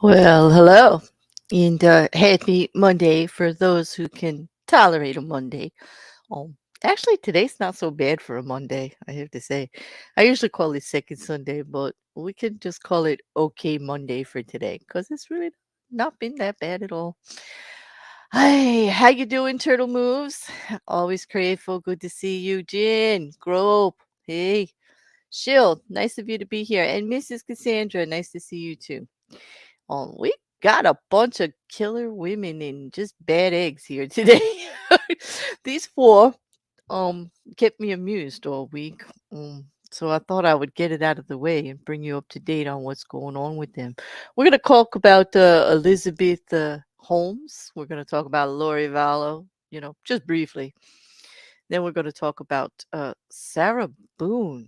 Well, hello, and happy Monday for those who can tolerate a Monday. Um, Actually, today's not so bad for a Monday, I have to say. I usually call it Second Sunday, but we can just call it Okay Monday for today because it's really not been that bad at all. Hi, how you doing, Turtle Moves? Always grateful. Good to see you, Jen. Grope. Hey, Shield. Nice of you to be here, and Mrs. Cassandra. Nice to see you too. We got a bunch of killer women and just bad eggs here today. These four kept me amused all week. So I thought I would get it out of the way and bring you up to date on what's going on with them. We're gonna talk about Elizabeth Holmes. We're gonna talk about Lori Vallow, just briefly. Then we're gonna talk about Sarah Boone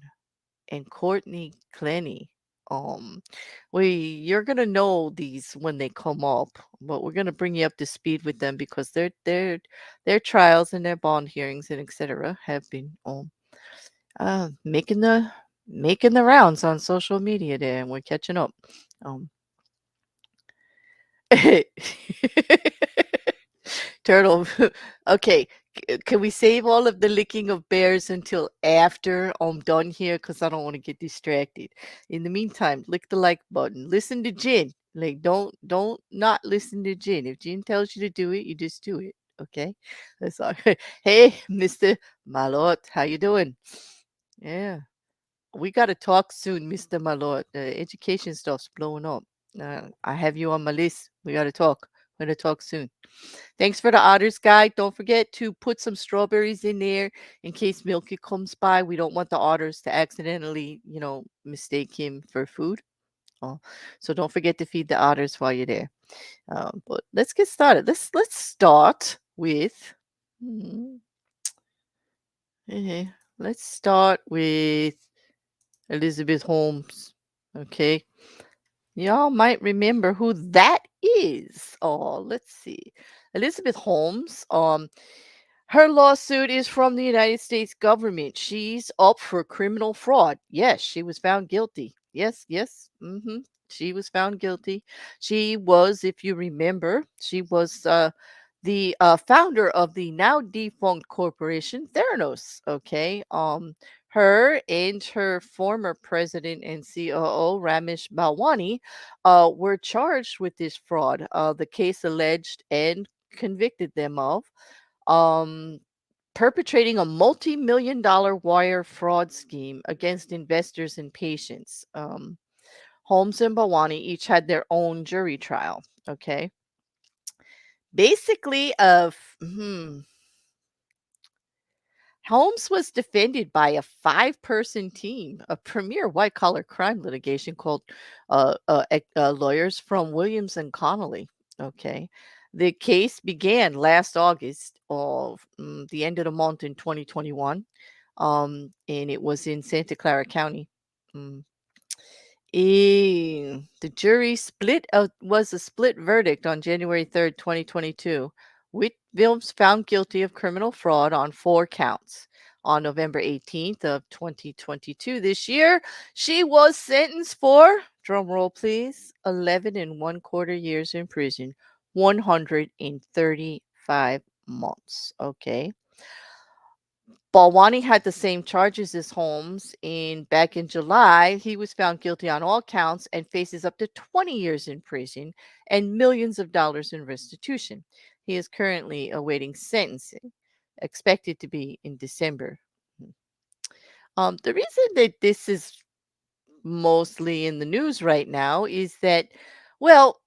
and Courtney Clenney. Um, you're gonna know these when they come up, but we're gonna bring you up to speed with them because their trials and their bond hearings and etc. have been making the rounds on social media there, and we're catching up. Um, Turtle. Okay. Can we save all of the licking of bears until after I'm done here? Because I don't want to get distracted. In the meantime, lick the like button. Listen to Jin. Like, don't not listen to Jin. If Jin tells you to do it, you just do it. Okay? That's all. Hey, Mr. Malot, how you doing? Yeah. We got to talk soon, Mr. Malort. The education stuff's blowing up. I have you on my list. We got to talk. We're going to talk soon. Thanks for the otters guide. Don't forget to put some strawberries in there in case Milky comes by. We don't want the otters to accidentally, mistake him for food. Oh, so don't forget to feed the otters while you're there. But let's get started. Let's start with. Hmm, let's start with Elizabeth Holmes. Okay. Y'all might remember who that is. Oh, let's see. Elizabeth Holmes. Her lawsuit is from the United States government. She's up for criminal fraud. Yes, she was found guilty. Yes, yes. She was found guilty. She was, if you remember, she was the founder of the now defunct corporation Theranos. Okay. Her and her former president and COO Ramesh Balwani were charged with this fraud. The case alleged and convicted them of um, perpetrating a multi-million dollar wire fraud scheme against investors and patients. Holmes and Bawani each had their own jury trial. Okay. Basically, Holmes was defended by a five-person team, a premier white-collar crime litigation called lawyers from Williams and Connolly. Okay. The case began last August of the end of the month in 2021, and it was in Santa Clara County. Mm. The jury was a split verdict on January 3rd, 2022. Whitfield found guilty of criminal fraud on 4 counts. On November 18th of 2022 this year, she was sentenced for, drum roll please, 11 and 1/4 years in prison, 135 months. Okay. Balwani had the same charges as Holmes, and back in July, he was found guilty on all counts and faces up to 20 years in prison and millions of dollars in restitution. He is currently awaiting sentencing, expected to be in December. The reason that this is mostly in the news right now is that, well,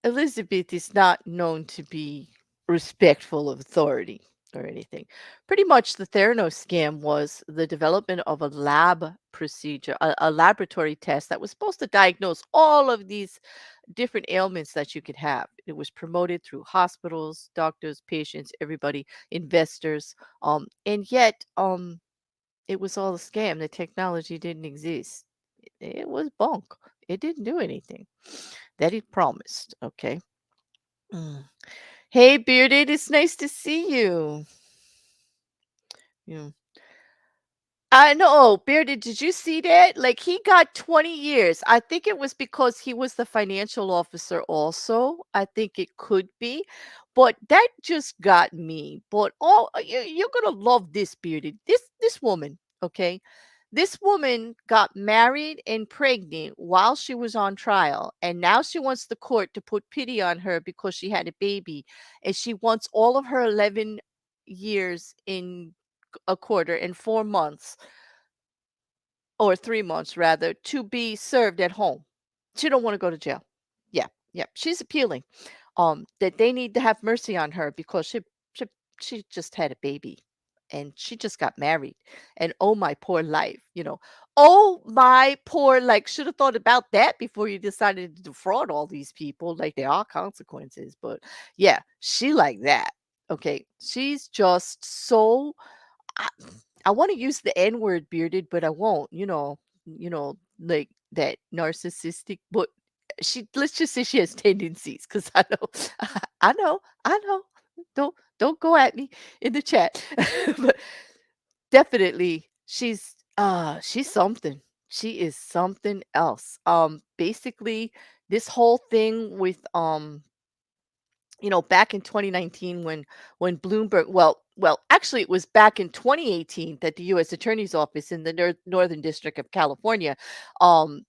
Elizabeth is not known to be respectful of authority or anything. Pretty much the Theranos scam was the development of a lab procedure, a laboratory test that was supposed to diagnose all of these different ailments that you could have. It was promoted through hospitals, doctors, patients, everybody, investors. And yet it was all a scam. The technology didn't exist. It was bunk. It didn't do anything that it promised. Okay. Mm. Hey, Bearded, it's nice to see you. Yeah. I know, Bearded, did you see that? Like, he got 20 years. I think it was because he was the financial officer also. I think it could be. But that just got me. But you're gonna love this, Bearded. This woman, okay? This woman got married and pregnant while she was on trial, and now she wants the court to put pity on her because she had a baby, and she wants all of her 11 years in a quarter and 4 months, or 3 months rather, to be served at home. She don't wanna go to jail. Yeah, yeah, she's appealing, that they need to have mercy on her because she she just had a baby, and she just got married, and oh, my poor life, you know? Oh, my poor, like, shoulda thought about that before you decided to defraud all these people, like, there are consequences, but yeah, she like that, okay? She's just so I I wanna use the N word, Bearded, but I won't, like that narcissistic, but she let's just say she has tendencies, because I know I know. Don't go at me in the chat. But definitely she's something. She is something else. Basically, this whole thing with back in 2019 when Bloomberg actually it was back in 2018 that the US Attorney's Office in the Northern District of California um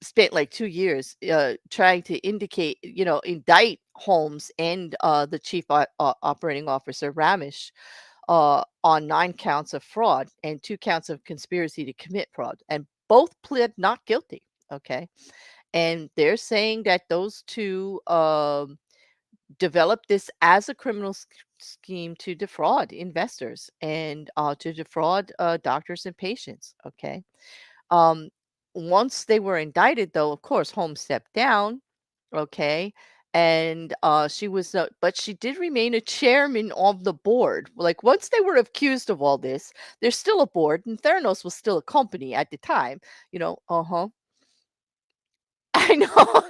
spent like 2 years trying to indict Holmes and the chief operating officer Ramesh on 9 counts of fraud and 2 counts of conspiracy to commit fraud, and both pled not guilty. Okay, and they're saying that those two developed this as a criminal scheme to defraud investors and to defraud doctors and patients. Okay. Um, Once they were indicted, though, of course, Holmes stepped down. Okay. And but she did remain a chairman of the board. Like, once they were accused of all this, there's still a board, and Theranos was still a company at the time. Uh huh. I know.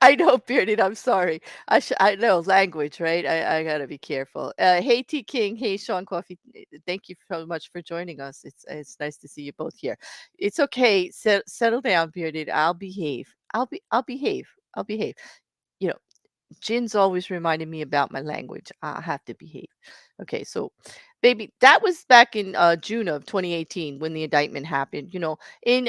I know, Bearded. I'm sorry. I know language, right? I gotta be careful. Hey, T King. Hey, Sean Coffee. Thank you so much for joining us. It's nice to see you both here. It's okay. Settle down, Bearded. I'll behave. I'll behave. I'll behave. You know, Jin's always reminded me about my language. I have to behave. Okay, so baby, that was back in June of 2018 when the indictment happened. In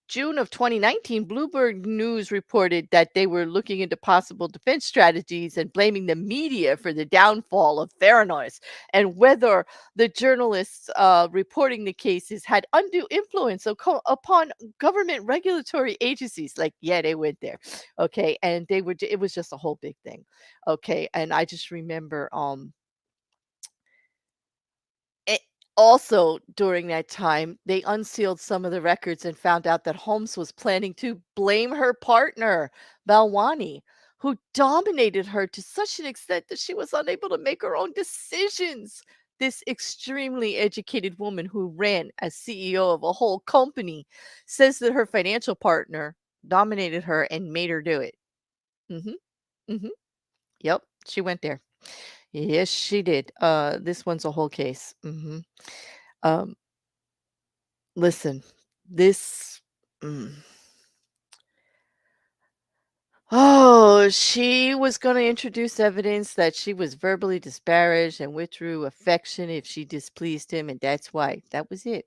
June of 2019, Bloomberg News reported that they were looking into possible defense strategies and blaming the media for the downfall of Theranos, and whether the journalists reporting the cases had undue influence upon government regulatory agencies. Like, yeah, they went there. Okay, and it was just a whole big thing. Okay, and I just remember it, also during that time they unsealed some of the records and found out that Holmes was planning to blame her partner Balwani, who dominated her to such an extent that she was unable to make her own decisions. This extremely educated woman who ran as CEO of a whole company says that her financial partner dominated her and made her do it. Mhm. Mhm. Yep, she went there. Yes, she did. This one's a whole case. Um, Listen, this. Mm. Oh, she was going to introduce evidence that she was verbally disparaged and withdrew affection if she displeased him, and that's why. That was it.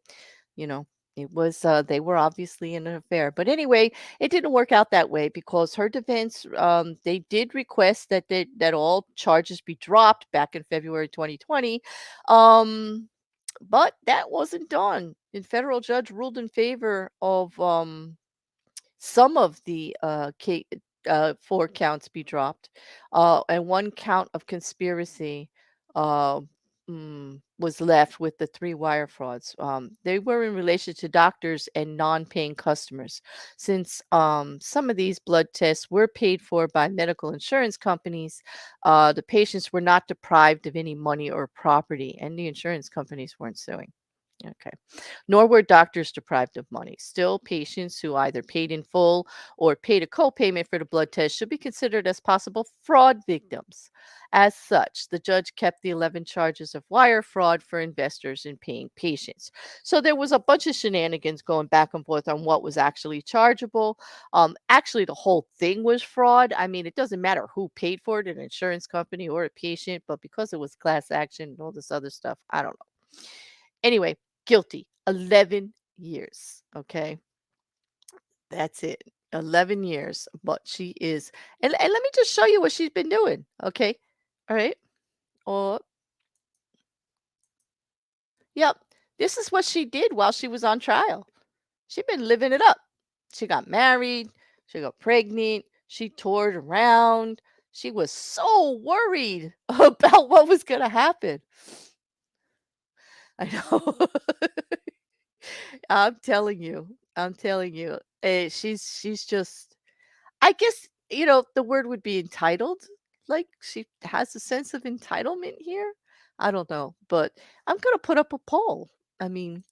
You know, it was, they were obviously in an affair. But anyway, it didn't work out that way because her defense, they did request that all charges be dropped back in February 2020. Um, but that wasn't done. And federal judge ruled in favor of, some of the 4 counts be dropped, and 1 count of conspiracy uh, was left with the 3 wire frauds. They were in relation to doctors and non-paying customers. Since some of these blood tests were paid for by medical insurance companies, the patients were not deprived of any money or property, and the insurance companies weren't suing. Okay. Nor were doctors deprived of money. Still, patients who either paid in full or paid a co-payment for the blood test should be considered as possible fraud victims. As such, the judge kept the 11 charges of wire fraud for investors in paying patients. So there was a bunch of shenanigans going back and forth on what was actually chargeable. Actually, the whole thing was fraud. I mean, it doesn't matter who paid for it, an insurance company or a patient, but because it was class action and all this other stuff, I don't know. Anyway, guilty. 11 years. Okay. That's it. 11 years. But she is, and let me just show you what she's been doing. Okay. All right. Oh, yep. This is what she did while she was on trial. She'd been living it up. She got married. She got pregnant. She toured around. She was so worried about what was going to happen. I know. I'm telling you. I'm telling you. She's just, I guess, the word would be entitled. Like she has a sense of entitlement here. I don't know, but I'm going to put up a poll. I mean,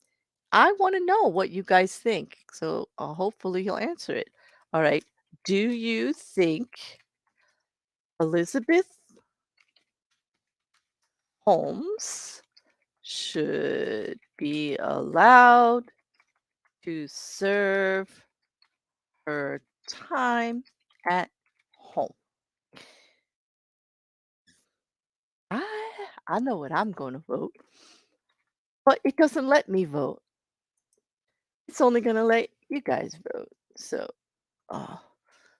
I want to know what you guys think. So hopefully you'll answer it. All right. Do you think Elizabeth Holmes should be allowed to serve her time at home? I know what I'm going to vote, but it doesn't let me vote. It's only going to let you guys vote. So, uh,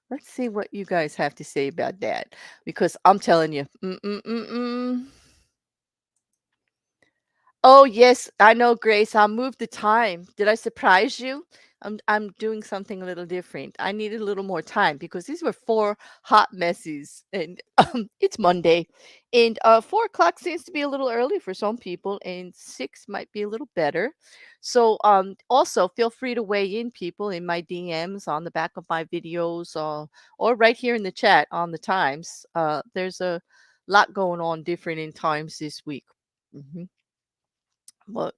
let's see what you guys have to say about that because I'm telling you, oh, yes, I know, Grace. I'll move the time. Did I surprise you? I'm doing something a little different. I needed a little more time because these were 4 hot messes, and, it's Monday, and, 4 o'clock seems to be a little early for some people, and 6 might be a little better. So, also feel free to weigh in, people, in my DMs, on the back of my videos, or right here in the chat on the times. There's a lot going on different in times this week. Mhm. Well,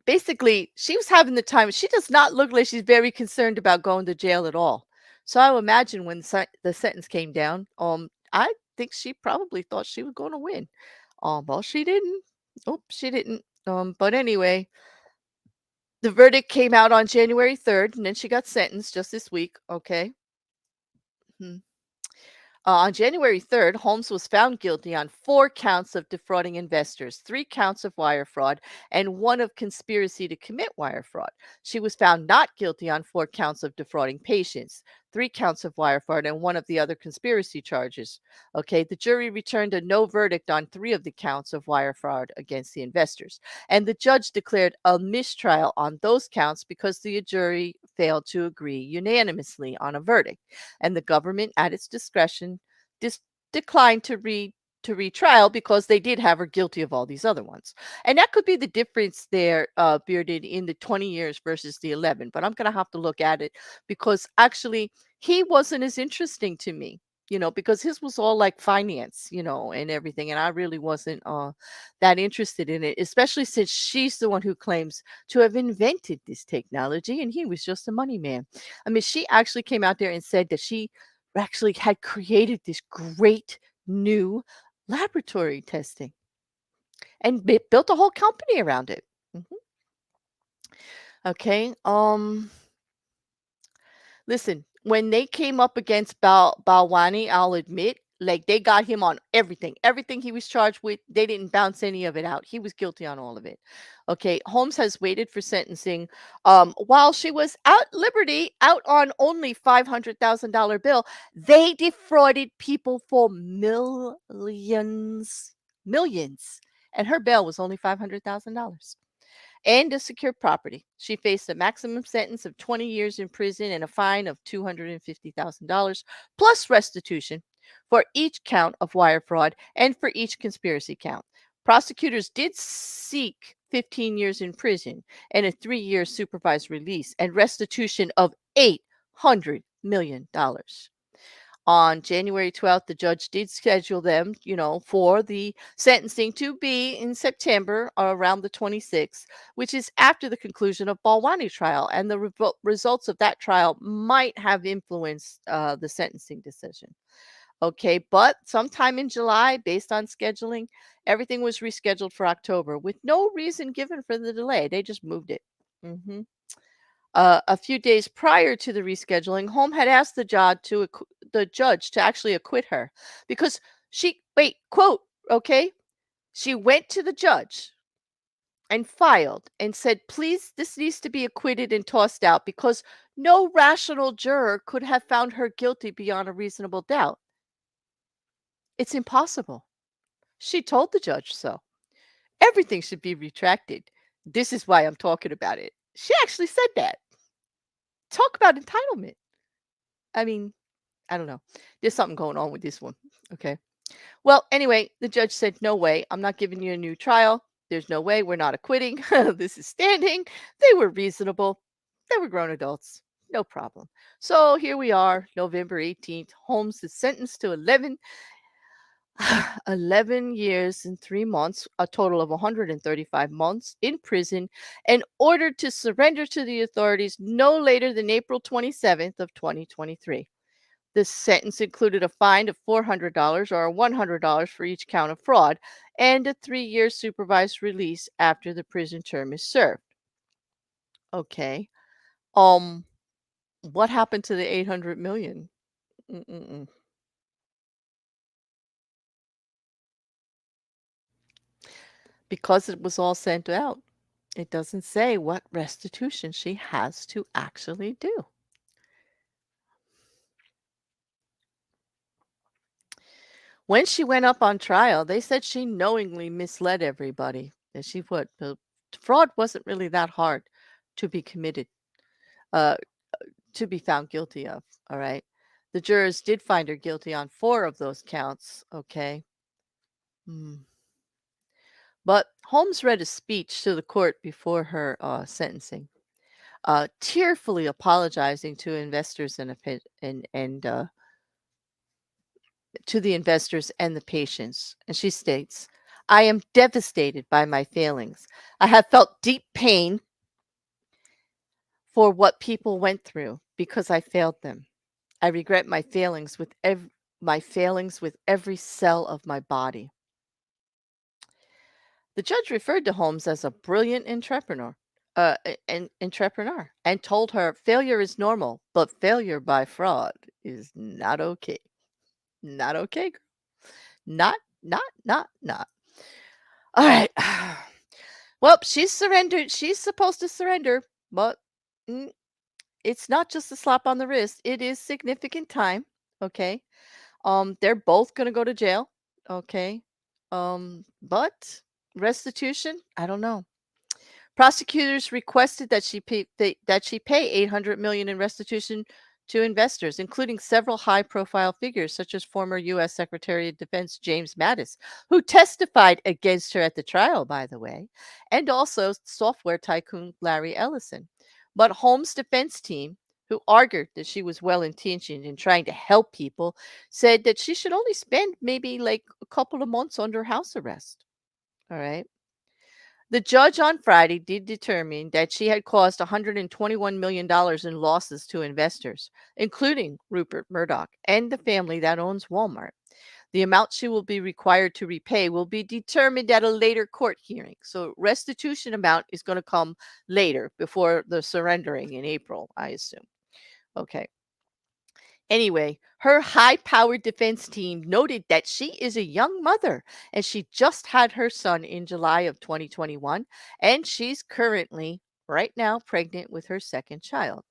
basically, she was having the time. She does not look like she's very concerned about going to jail at all. So I would imagine when the sentence came down, I think she probably thought she was going to win. Well, she didn't. Oh, she didn't. But anyway, the verdict came out on January 3rd, and then she got sentenced just this week. Okay. Hmm. On January 3rd, Holmes was found guilty on 4 counts of defrauding investors, 3 counts of wire fraud, and 1 of conspiracy to commit wire fraud. She was found not guilty on 4 counts of defrauding patients, 3 counts of wire fraud, and 1 of the other conspiracy charges. Okay, the jury returned a no verdict on 3 of the counts of wire fraud against the investors, and the judge declared a mistrial on those counts because the jury failed to agree unanimously on a verdict, and the government, at its discretion, dis- declined to retrial because they did have her guilty of all these other ones. And that could be the difference there, Bearded, in the 20 years versus the 11. But I'm going to have to look at it because actually he wasn't as interesting to me, because his was all like finance, and everything. And I really wasn't that interested in it, especially since she's the one who claims to have invented this technology and he was just a money man. I mean, she actually came out there and said that she actually had created this great new laboratory testing and built a whole company around it. Mhm. Okay. Listen, when they came up against Balwani, I'll admit, like they got him on everything. Everything he was charged with, they didn't bounce any of it out. He was guilty on all of it. Okay, Holmes has waited for sentencing. While she was out liberty, out on only $500,000 bill, they defrauded people for millions, millions, and her bail was only $500,000 and a secure property. She faced a maximum sentence of 20 years in prison and a fine of $250,000 plus restitution for each count of wire fraud and for each conspiracy count. Prosecutors did seek 15 years in prison and a 3-year supervised release and restitution of $800 million. On January 12th, the judge did schedule them, for the sentencing to be in September around the 26th, which is after the conclusion of Balwani trial. And the results of that trial might have influenced the sentencing decision. Okay, but sometime in July, based on scheduling, everything was rescheduled for October with no reason given for the delay. They just moved it. Mhm. A few days prior to the rescheduling, Holm had asked the judge to actually acquit her because quote, okay, she went to the judge and filed and said, please, this needs to be acquitted and tossed out because no rational juror could have found her guilty beyond a reasonable doubt. It's impossible. She told the judge so. Everything should be retracted. This is why I'm talking about it. She actually said that. Talk about entitlement. I mean, I don't know. There's something going on with this one. Okay. Well, anyway, the judge said, no way. I'm not giving you a new trial. There's no way. We're not acquitting. This is standing. They were reasonable. They were grown adults. No problem. So here we are, November 18th. Holmes is sentenced to 11 years and 3 months, a total of 135 months in prison, and ordered to surrender to the authorities no later than April 27th of 2023. This sentence included a fine of $400 or $100 for each count of fraud and a 3-year supervised release after the prison term is served. Okay. Um, what happened to the 800 million? Mm-mm-mm. Because it was all sent out. It doesn't say what restitution she has to actually do. When she went up on trial, they said she knowingly misled everybody. And the fraud wasn't really that hard to be committed, uh, to be found guilty of. All right. The jurors did find her guilty on 4 of those counts. Okay. Hmm. But Holmes read a speech to the court before her sentencing, tearfully apologizing to investors and to the investors and the patients. And she states, I am devastated by my failings. I have felt deep pain for what people went through because I failed them. I regret my failings with every cell of my body. The judge referred to Holmes as a brilliant entrepreneur, and told her failure is normal, but failure by fraud is not okay. Not okay, girl. Not. All right. Well, she's surrendered. She's supposed to surrender, but mm, it's not just a slap on the wrist. It is significant time. Okay. They're both gonna go to jail. Okay. But restitution, I don't know. Prosecutors requested that she pay 800 million in restitution to investors, including several high-profile figures such as former U.S. Secretary of Defense James Mattis, who testified against her at the trial, by the way, and also software tycoon Larry Ellison. But Holmes' defense team, who argued that she was well-intentioned in trying to help people, said that she should only spend maybe like a couple of months under house arrest. All right. The judge on Friday did determine that she had caused $121 million in losses to investors, including Rupert Murdoch and the family that owns Walmart. The amount she will be required to repay will be determined at a later court hearing. So restitution amount is going to come later before the surrendering in April, I assume. Okay. Anyway, her high powered defense team noted that she is a young mother and she just had her son in July of 2021. And she's currently, right now, pregnant with her second child.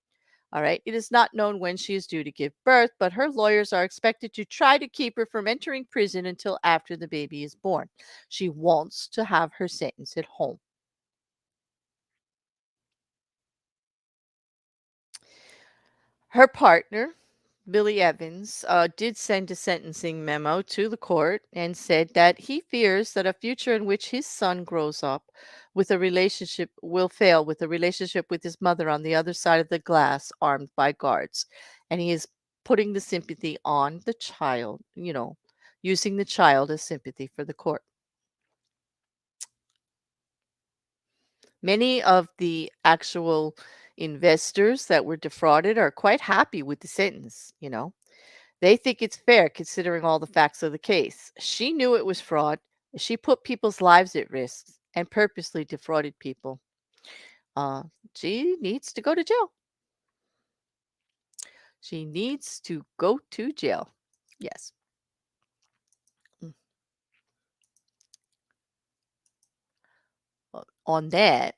All right. It is not known when she is due to give birth, but her lawyers are expected to try to keep her from entering prison until after the baby is born. She wants to have her sentence at home. Her partner, Billy Evans, did send a sentencing memo to the court and said that he fears that a future in which his son grows up with a relationship will fail with a relationship with his mother on the other side of the glass, armed by guards. And he is putting the sympathy on the child, using the child as sympathy for the court. Many of the actual investors that were defrauded are quite happy with the sentence. They think it's fair considering all the facts of the case. She knew it was fraud. She put people's lives at risk and purposely defrauded people. Uh, she needs to go to jail. She needs to go to jail. Yes. Mm. On that.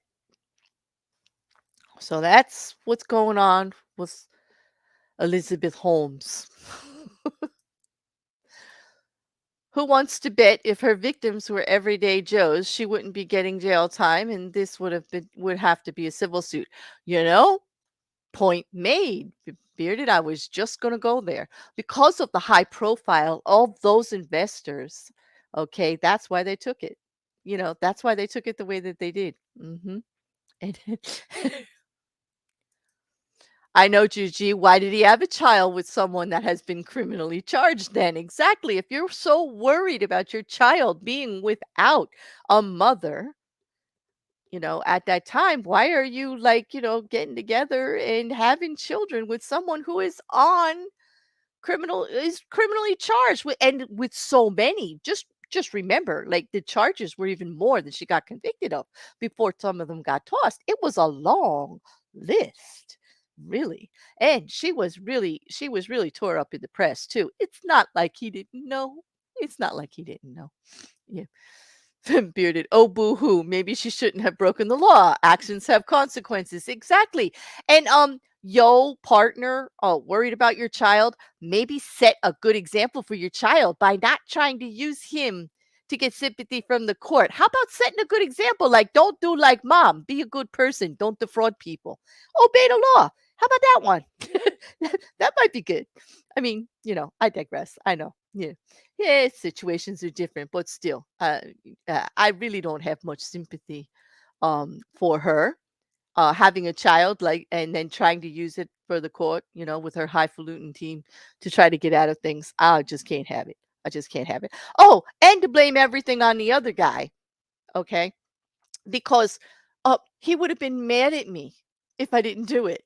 So that's what's going on with Elizabeth Holmes. Who wants to bet if her victims were everyday Joes, she wouldn't be getting jail time and this would have to be a civil suit. You know, point made. Bearded, I was just going to go there. Because of the high profile of those investors, okay, that's why they took it. That's why they took it the way that they did. And I know, Juji. Why did he have a child with someone that has been criminally charged then? Exactly. If you're so worried about your child being without a mother, at that time, why are you getting together and having children with someone who is criminally charged and with so many? Just remember, like the charges were even more than she got convicted of before some of them got tossed. It was a long list, really. And she was really tore up in the press too. It's not like he didn't know. It's not like he didn't know. Yeah. Bearded. Oh, boo hoo. Maybe she shouldn't have broken the law. Actions have consequences. Exactly. And yo, partner, worried about your child, maybe set a good example for your child by not trying to use him to get sympathy from the court. How about setting a good example? Like, don't do like mom. Be a good person. Don't defraud people. Obey the law. How about that one? That might be good. I mean, I digress. I know. Yeah. Yeah, situations are different, but still, I really don't have much sympathy for her having a child and then trying to use it for the court, with her highfalutin team to try to get out of things. I just can't have it. I just can't have it. Oh, and to blame everything on the other guy, okay? Because he would have been mad at me if I didn't do it.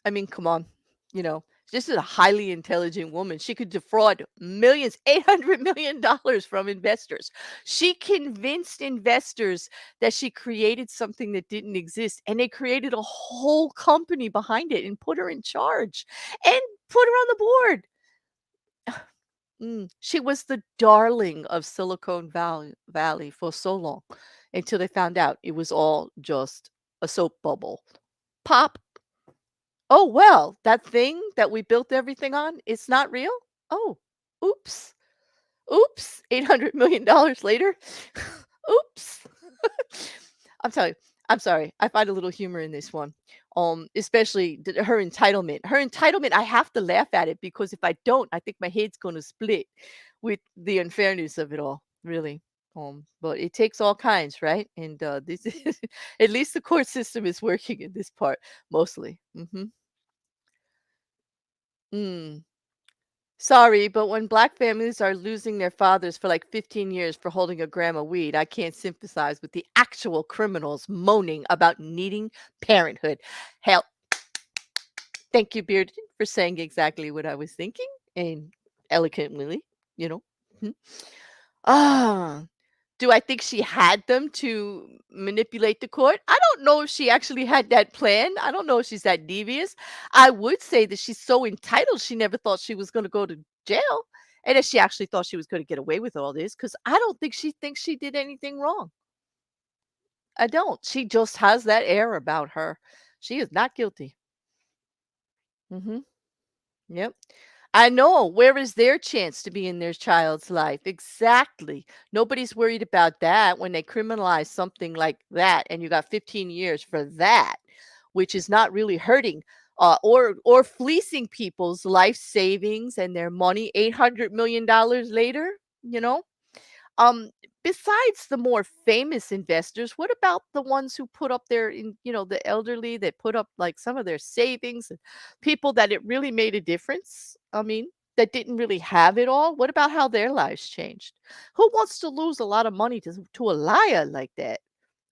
I mean, come on, you know, this is a highly intelligent woman. She could defraud millions, $800 million from investors. She convinced investors that she created something that didn't exist, and they created a whole company behind it and put her in charge and put her on the board. She was the darling of Silicon Valley for so long until they found out it was all just a soap bubble. Pop. Oh, well, that thing that we built everything on, it's not real? Oh, oops. Oops. $800 million later. Oops. I'm telling you, I'm sorry. I find a little humor in this one. Especially her entitlement. Her entitlement, I have to laugh at it because if I don't, I think my head's going to split with the unfairness of it all, really. But it takes all kinds, right? And this is, at least the court system is working in this part mostly. Mm. Sorry, but when black families are losing their fathers for like 15 years for holding a gram of weed, I can't sympathize with the actual criminals moaning about needing parenthood. Hell, thank you, Beard, for saying exactly what I was thinking and eloquently, you know. Mhm. Ah, do I think she had them to manipulate the court? I don't know if she actually had that plan. I don't know if she's that devious. I would say that she's so entitled, she never thought she was going to go to jail. And that she actually thought she was going to get away with all this because I don't think she thinks she did anything wrong. I don't. She just has that air about her. She is not guilty. Hmm. Yep. I know. Where is their chance to be in their child's life? Exactly. Nobody's worried about that when they criminalize something like that and you got 15 years for that, which is not really hurting or fleecing people's life savings and their money $800 million later, you know? Um besides the more famous investors, what about the ones who put up their, the elderly that put up like some of their savings and people that it really made a difference? I mean, that didn't really have it all. What about how their lives changed? Who wants to lose a lot of money to a liar like that?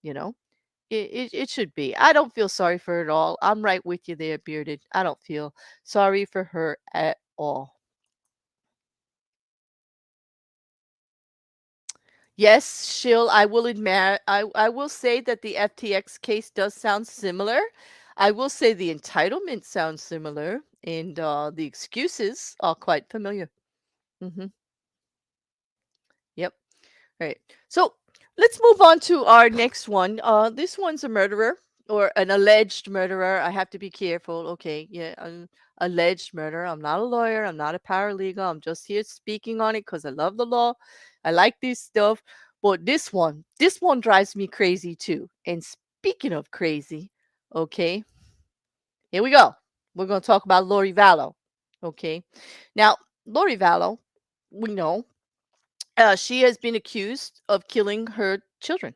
You know, it should be. I don't feel sorry for her at all. I'm right with you there, Bearded. I don't feel sorry for her at all. Yes, Shill, I will admit, I will say that the FTX case does sound similar. I will say the entitlement sounds similar, and the excuses are quite familiar. Hmm. Yep. Right. So let's move on to our next one. This one's a murderer or an alleged murderer. I have to be careful. Okay. Yeah. An alleged murderer. I'm not a lawyer. I'm not a paralegal. I'm just here speaking on it because I love the law. I like this stuff. But this one drives me crazy too. And speaking of crazy, okay, here we go. We're going to talk about Lori Vallow. Okay. Now, Lori Vallow, we know she has been accused of killing her children.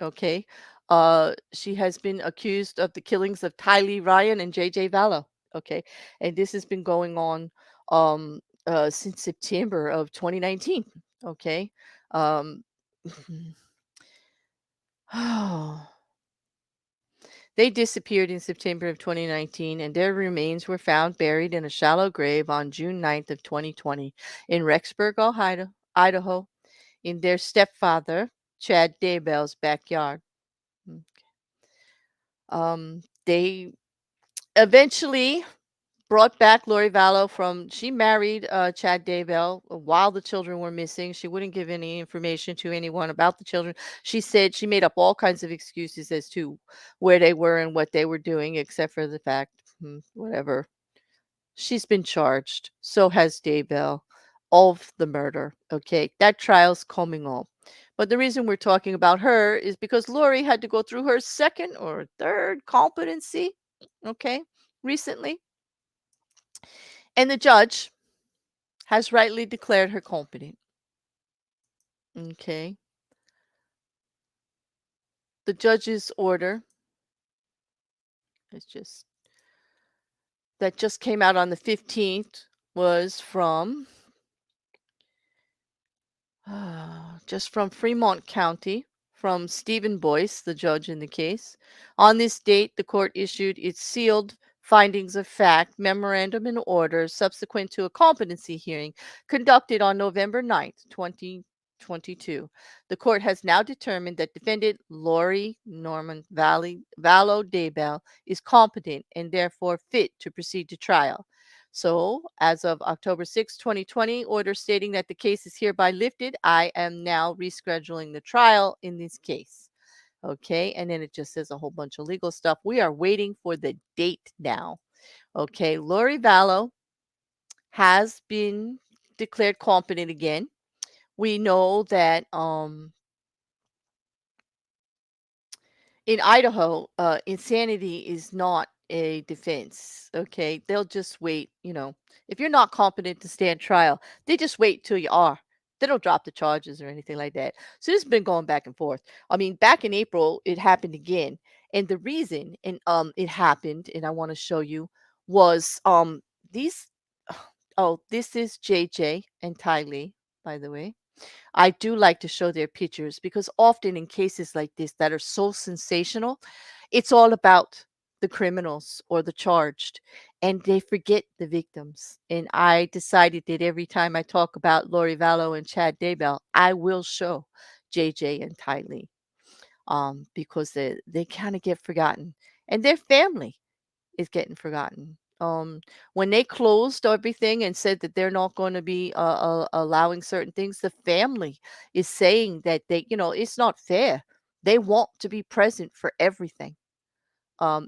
Okay. She has been accused of the killings of Tylee Ryan and JJ Vallow. Okay. And this has been going on since September of 2019. Okay. Um, they disappeared in September of 2019, and their remains were found buried in a shallow grave on June 9th of 2020 in Rexburg, Idaho, in their stepfather, Chad Daybell's backyard. Mm. They eventually brought back Lori Vallow from, she married Chad Daybell while the children were missing. She wouldn't give any information to anyone about the children. She said she made up all kinds of excuses as to where they were and what they were doing, except for the fact, whatever. She's been charged. So has Daybell of the murder. Okay, that trial's coming up. But the reason we're talking about her is because Lori had to go through her second or third competency, okay, recently. And the judge has rightly declared her competent. Okay. The judge's order is just that just came out on the 15th was from just from Fremont County, from Stephen Boyce, the judge in the case. On this date, the court issued its sealed findings of fact memorandum and order subsequent to a competency hearing conducted on November 9th, 2022. The court has now determined that defendant Lori Norman Vallow Daybell is competent and therefore fit to proceed to trial. So, as of October 6, 2020, order stating that the case is hereby lifted. I am now rescheduling the trial in this case. Okay. And then it just says a whole bunch of legal stuff. We are waiting for the date now. Okay. Lori Vallow has been declared competent again. We know that in Idaho, insanity is not a defense. Okay. They'll just wait. If you're not competent to stand trial, they just wait till you are. They don't drop the charges or anything like that. So this has been going back and forth. I mean, back in April, it happened again. And the reason and it happened, and I want to show you, was these oh, this is JJ and Tylee, by the way. I do like to show their pictures because often in cases like this that are so sensational, it's all about the criminals or the charged, and they forget the victims. And I decided that every time I talk about Lori Vallow and Chad Daybell, I will show JJ and Tylee, because they kind of get forgotten, and their family is getting forgotten. When they closed everything and said that they're not going to be allowing certain things, the family is saying that it's not fair. They want to be present for everything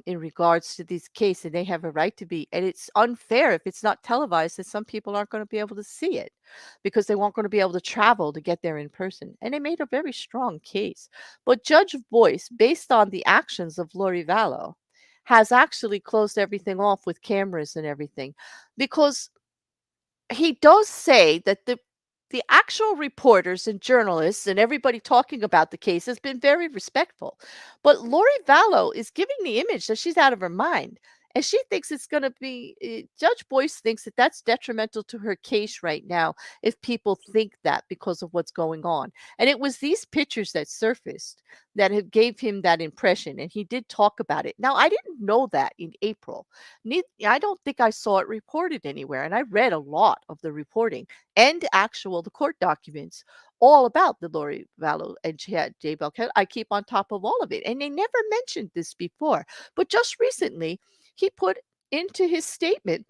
in regards to this case, and they have a right to be. And it's unfair if it's not televised that some people aren't going to be able to see it because they weren't going to be able to travel to get there in person. And they made a very strong case. But Judge Boyce, based on the actions of Lori Vallow, has actually closed everything off with cameras and everything, because he does say that the actual reporters and journalists and everybody talking about the case has been very respectful. But Lori Vallow is giving the image that she's out of her mind. And she thinks it's going to be, Judge Boyce thinks that that's detrimental to her case right now if people think that because of what's going on. And it was these pictures that surfaced that have gave him that impression. And he did talk about it. Now, I didn't know that in April. I don't think I saw it reported anywhere. And I read a lot of the reporting and the court documents all about the Lori Vallow and Chad J. Belkett. I keep on top of all of it. And they never mentioned this before. But just recently, he put into his statement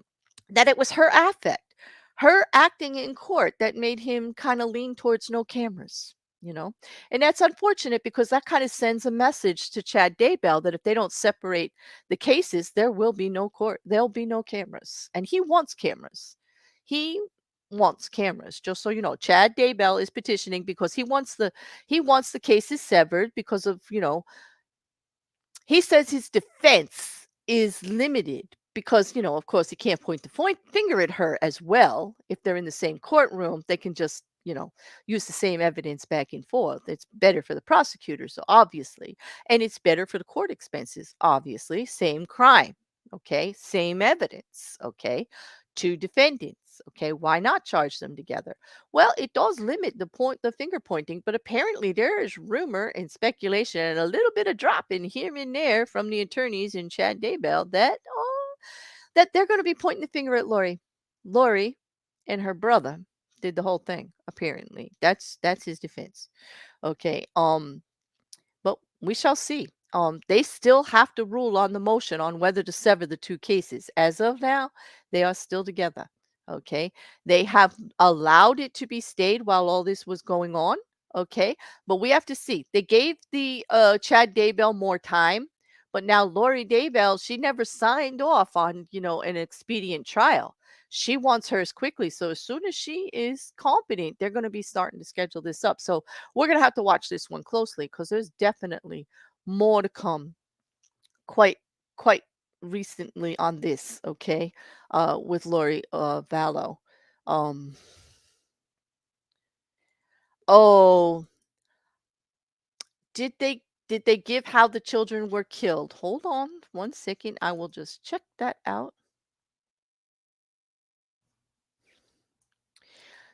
that it was her affect, her acting in court that made him kind of lean towards no cameras. You know, and that's unfortunate because that kind of sends a message to Chad Daybell that if they don't separate the cases, there will be no court, there'll be no cameras. And he wants cameras. He wants cameras. Just so you know, Chad Daybell is petitioning because he wants the cases severed because of, he says his defense is limited because, of course, he can't point the finger at her as well. If they're in the same courtroom, they can just, use the same evidence back and forth. It's better for the prosecutors, so obviously, and it's better for the court expenses, obviously. Same crime, okay? Same evidence, okay? Two defendants, okay? Why not charge them together? Well, it does limit the finger pointing, but apparently there is rumor and speculation and a little bit of dropping here and there from the attorneys in Chad Daybell that they're going to be pointing the finger at Lori. Lori and her brother did the whole thing. Apparently, that's his defense. Okay. But we shall see. They still have to rule on the motion on whether to sever the two cases. As of now, they are still together. Okay. They have allowed it to be stayed while all this was going on. Okay. But we have to see. They gave the Chad Daybell more time, but now Lori Daybell, she never signed off on, an expedient trial. She wants hers quickly. So as soon as she is competent, they're going to be starting to schedule this up. So we're going to have to watch this one closely because there's definitely more to come quite quite recently on this, okay, with Lori Vallow. Um, oh, did they give how the children were killed? Hold on one second. I will just check that out.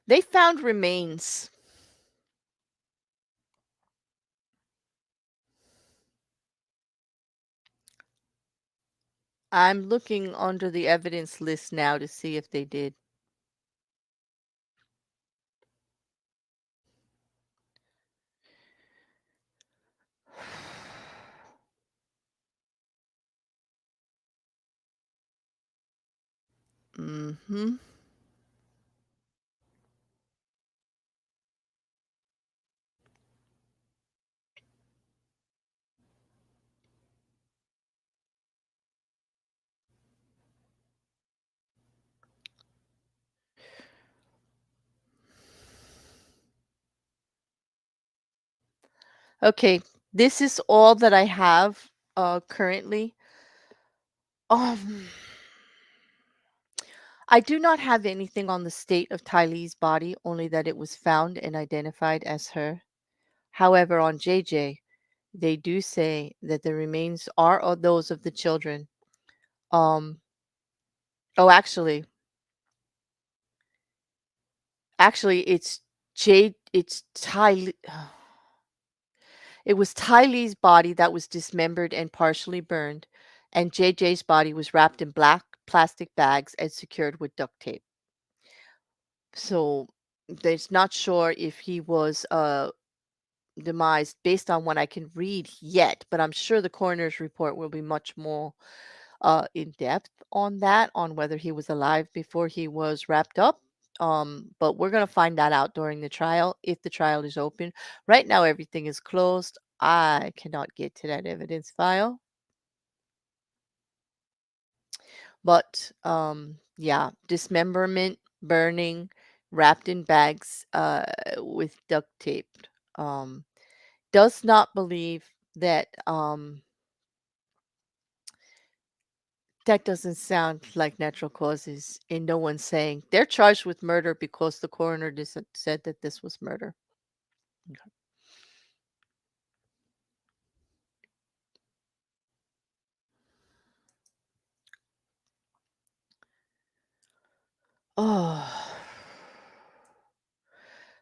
They found remains. I'm looking under the evidence list now to see if they did. Mhm. Okay, this is all that I have currently. Um, I do not have anything on the state of Tylee's body, only that it was found and identified as her. However, on JJ, they do say that the remains are those of the children. Um, oh, actually, it's Tylee. It was Tylee's body that was dismembered and partially burned, and JJ's body was wrapped in black plastic bags and secured with duct tape. So, there's not sure if he was demised based on what I can read yet, but I'm sure the coroner's report will be much more in depth on that, on whether he was alive before he was wrapped up. But we're going to find that out during the trial if the trial is open. Right now, everything is closed. I cannot get to that evidence file. But yeah, dismemberment, burning, wrapped in bags with duct tape. Um, does not believe that That doesn't sound like natural causes, and no one's saying they're charged with murder because the coroner said that this was murder. Okay. Oh,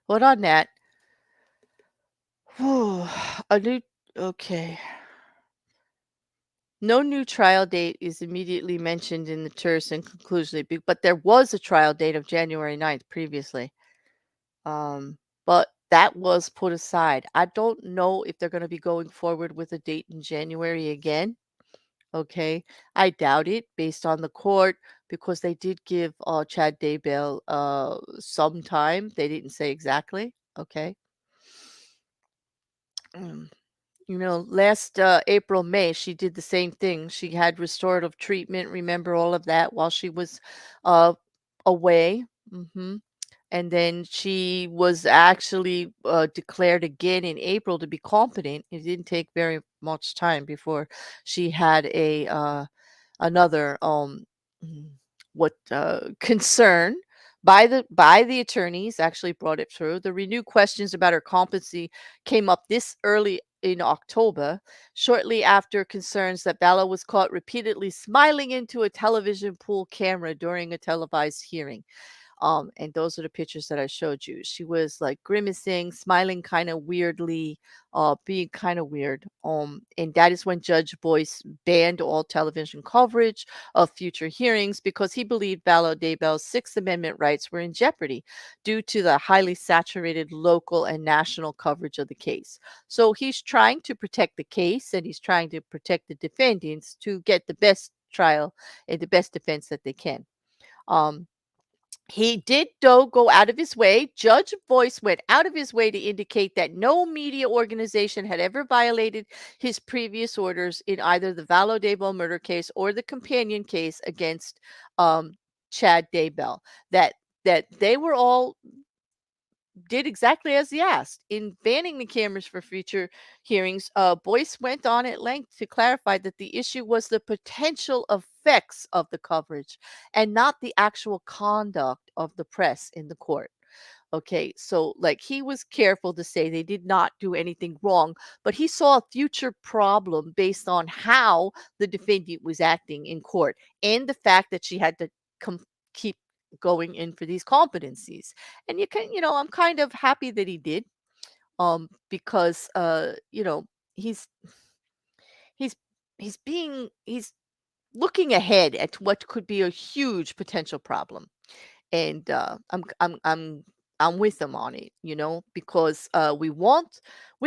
what on that? Whew, a new okay. No new trial date is immediately mentioned in the terms and conclusion, but there was a trial date of January 9th previously. But that was put aside. I don't know if they're going to be going forward with a date in January again. Okay. I doubt it based on the court because they did give Chad Daybell some time. They didn't say exactly. Okay. Mm. Last April, May, she did the same thing. She had restorative treatment. Remember all of that while she was uh, away. hmm And then she was actually declared again in April to be competent. It didn't take very much time before she had another mm, what concern by the attorneys actually brought it through. The renewed questions about her competency came up this early in October, shortly after concerns that Vallow was caught repeatedly smiling into a television pool camera during a televised hearing. And those are the pictures that I showed you. She was like grimacing, smiling kind of weirdly, being kind of weird. And that is when Judge Boyce banned all television coverage of future hearings because he believed Vallow Daybell's Sixth Amendment rights were in jeopardy due to the highly saturated local and national coverage of the case. So he's trying to protect the case and he's trying to protect the defendants to get the best trial and the best defense that they can. Um, he did, though, go out of his way. Judge Boyce went out of his way to indicate that no media organization had ever violated his previous orders in either the Vallow Daybell murder case or the companion case against um, Chad Daybell. That they were all did exactly as he asked. In banning the cameras for future hearings, Boyce went on at length to clarify that the issue was the potential effects of the coverage and not the actual conduct of the press in the court. Okay, so like he was careful to say they did not do anything wrong, but he saw a future problem based on how the defendant was acting in court and the fact that she had to keep going in for these competencies. And I'm kind of happy that he did, because he's he's he's looking ahead at what could be a huge potential problem. And I'm with them on it, because we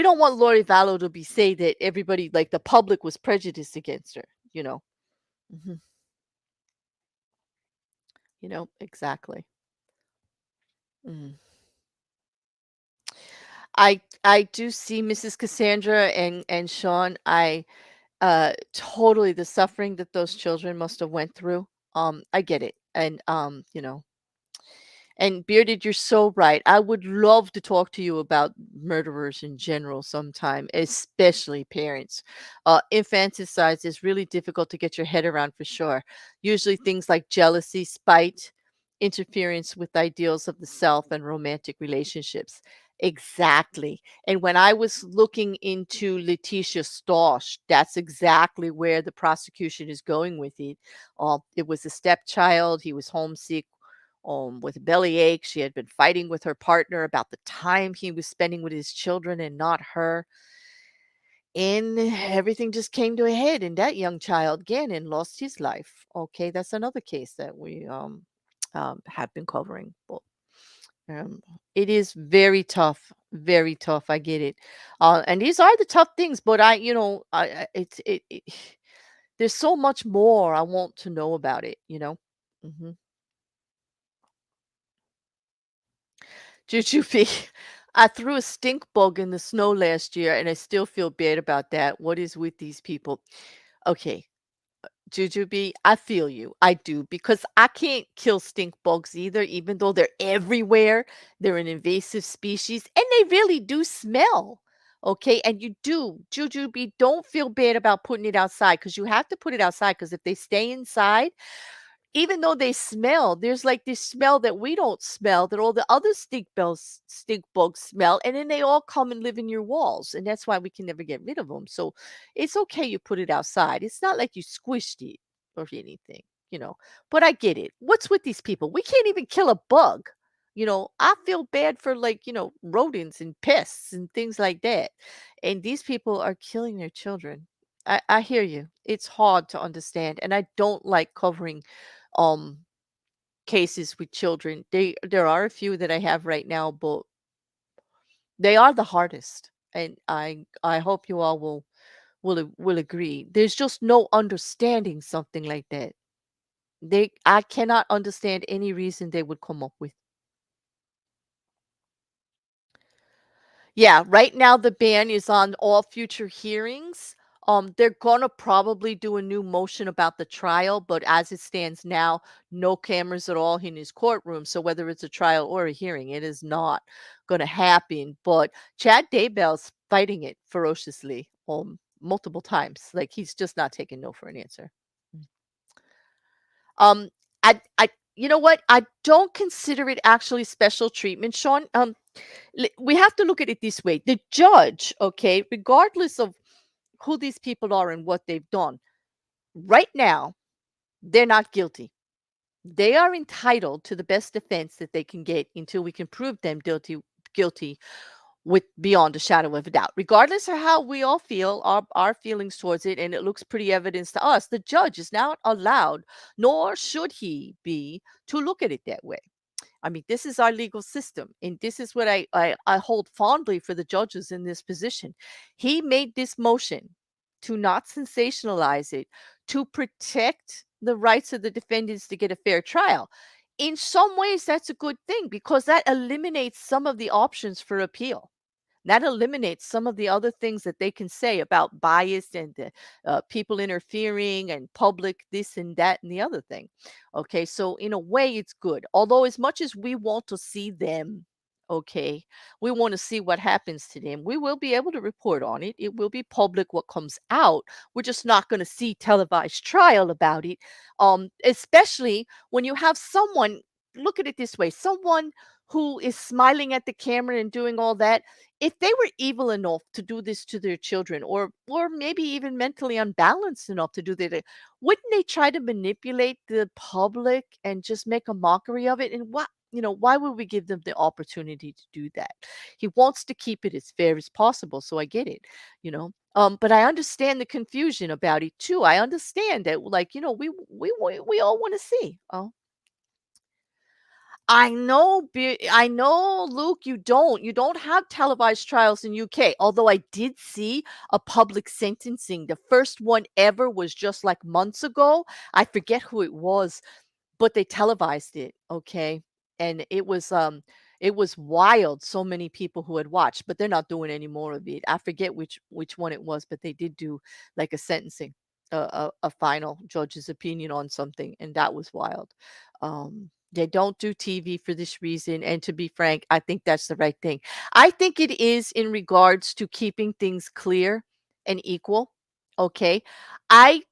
don't want Lori Vallow to be say that everybody, like the public, was prejudiced against her. You know, hmm exactly. Mm. I do see Mrs. Cassandra and Sean. I totally the suffering that those children must have went through. I get it, and And Bearded, you're so right. I would love to talk to you about murderers in general sometime, especially parents. Infanticide is really difficult to get your head around for sure. Usually things like jealousy, spite, interference with ideals of the self, and romantic relationships. Exactly. And when I was looking into Letitia Stosh, that's exactly where the prosecution is going with it. It was a stepchild. He was homesick with a bellyache. She had been fighting with her partner about the time he was spending with his children and not her. And everything just came to a head, and that young child again and lost his life. Okay, that's another case that we have been covering. But um, it is very tough, very tough. I get it, and these are the tough things. But there's so much more I want to know about it. hmm Jujubee, I threw a stink bug in the snow last year, and I still feel bad about that. What is with these people? Okay, Jujubee, I feel you. I do, because I can't kill stink bugs either, even though they're everywhere. They're an invasive species, and they really do smell. okay? And you do, Jujubee, don't feel bad about putting it outside because you have to put it outside because if they stay inside, even though they smell, there's like this smell that we don't smell that all the other stink bugs smell, and then they all come and live in your walls, and that's why we can never get rid of them. So it's okay you put it outside. It's not like you squished it or anything, you know. But I get it. What's with these people? We can't even kill a bug. I feel bad for like, rodents and pests and things like that. And these people are killing their children. I hear you. It's hard to understand. And I don't like covering um cases with children. There are a few that I have right now, but they are the hardest. And I hope you all will agree. There's just no understanding something like that. I cannot understand any reason they would come up with. Yeah, right now the ban is on all future hearings. They're gonna probably do a new motion about the trial, but as it stands now, no cameras at all in his courtroom. So whether it's a trial or a hearing, it is not gonna happen. But Chad Daybell's fighting it ferociously, multiple times. Like he's just not taking no for an answer. Mm. Um, you know what? I don't consider it actually special treatment, Sean. We have to look at it this way. The judge, okay, regardless of who these people are and what they've done, right now, they're not guilty. They are entitled to the best defense that they can get until we can prove them guilty with beyond a shadow of a doubt. Regardless of how we all feel, our feelings towards it, and it looks pretty evidence to us, the judge is not allowed, nor should he be, to look at it that way. I mean, this is our legal system, and this is what I hold fondly for the judges in this position. He made this motion to not sensationalize it, to protect the rights of the defendants to get a fair trial. In some ways, that's a good thing because that eliminates some of the options for appeal. That eliminates some of the other things that they can say about bias and the, people interfering and public this and that and the other thing. Okay, so in a way, it's good. Although, as much as we want to see them, okay, we want to see what happens to them. We will be able to report on it. It will be public what comes out. We're just not going to see televised trial about it. Especially when you have someone. Look at it this way: someone who is smiling at the camera and doing all that, if they were evil enough to do this to their children, or maybe even mentally unbalanced enough to do that, wouldn't they try to manipulate the public and just make a mockery of it? And why would we give them the opportunity to do that? He wants to keep it as fair as possible, so I get it, but I understand the confusion about it too. I understand that, like, we all want to see. Oh, I know, Luke, you don't have televised trials in UK, although I did see a public sentencing. The first one ever was just like months ago. I forget who it was, but they televised it, okay? And it was wild, so many people who had watched, but they're not doing any more of it. I forget which one it was, but they did do like a sentencing, a final judge's opinion on something, and that was wild. They don't do TV for this reason, and to be frank, I think that's the right thing. I think it is in regards to keeping things clear and equal, okay? I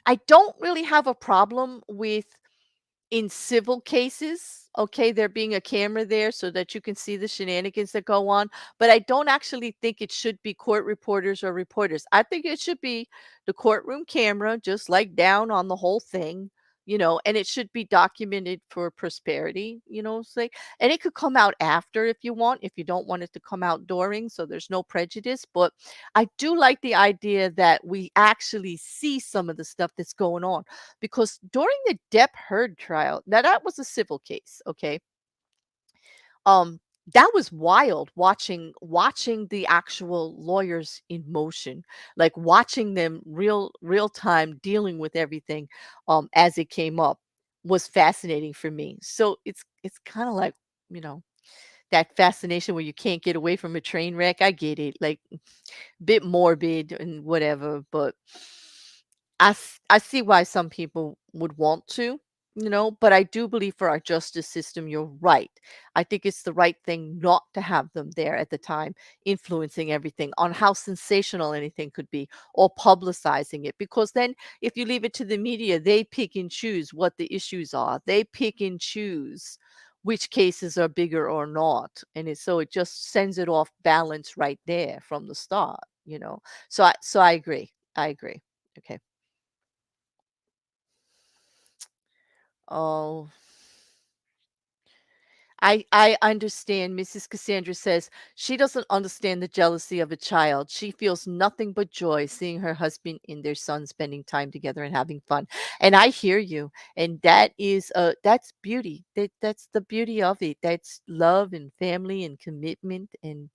I don't really have a problem with in civil cases, okay, there being a camera there so that you can see the shenanigans that go on, but I don't actually think it should be court reporters or reporters. I think it should be the courtroom camera, just like down on the whole thing, and it should be documented for prosperity, say, and it could come out after if you want, if you don't want it to come out during, so there's no prejudice. But I do like the idea that we actually see some of the stuff that's going on because during the Depp Heard trial, now that was a civil case, okay? Um, that was wild watching the actual lawyers in motion, like watching them real time dealing with everything as it came up was fascinating for me. So it's kind of like, you know, that fascination where you can't get away from a train wreck. I get it. Like bit morbid and whatever, but I see why some people would want to. But I do believe for our justice system, you're right. I think it's the right thing not to have them there at the time, influencing everything on how sensational anything could be or publicizing it. Because then, if you leave it to the media, they pick and choose what the issues are, they pick and choose which cases are bigger or not. And so it just sends it off balance right there from the start. So I agree. I agree. Okay. Oh, I understand. Mrs. Cassandra says she doesn't understand the jealousy of a child. She feels nothing but joy seeing her husband and their son spending time together and having fun. And I hear you. And that's beauty. That's the beauty of it. That's love and family and commitment and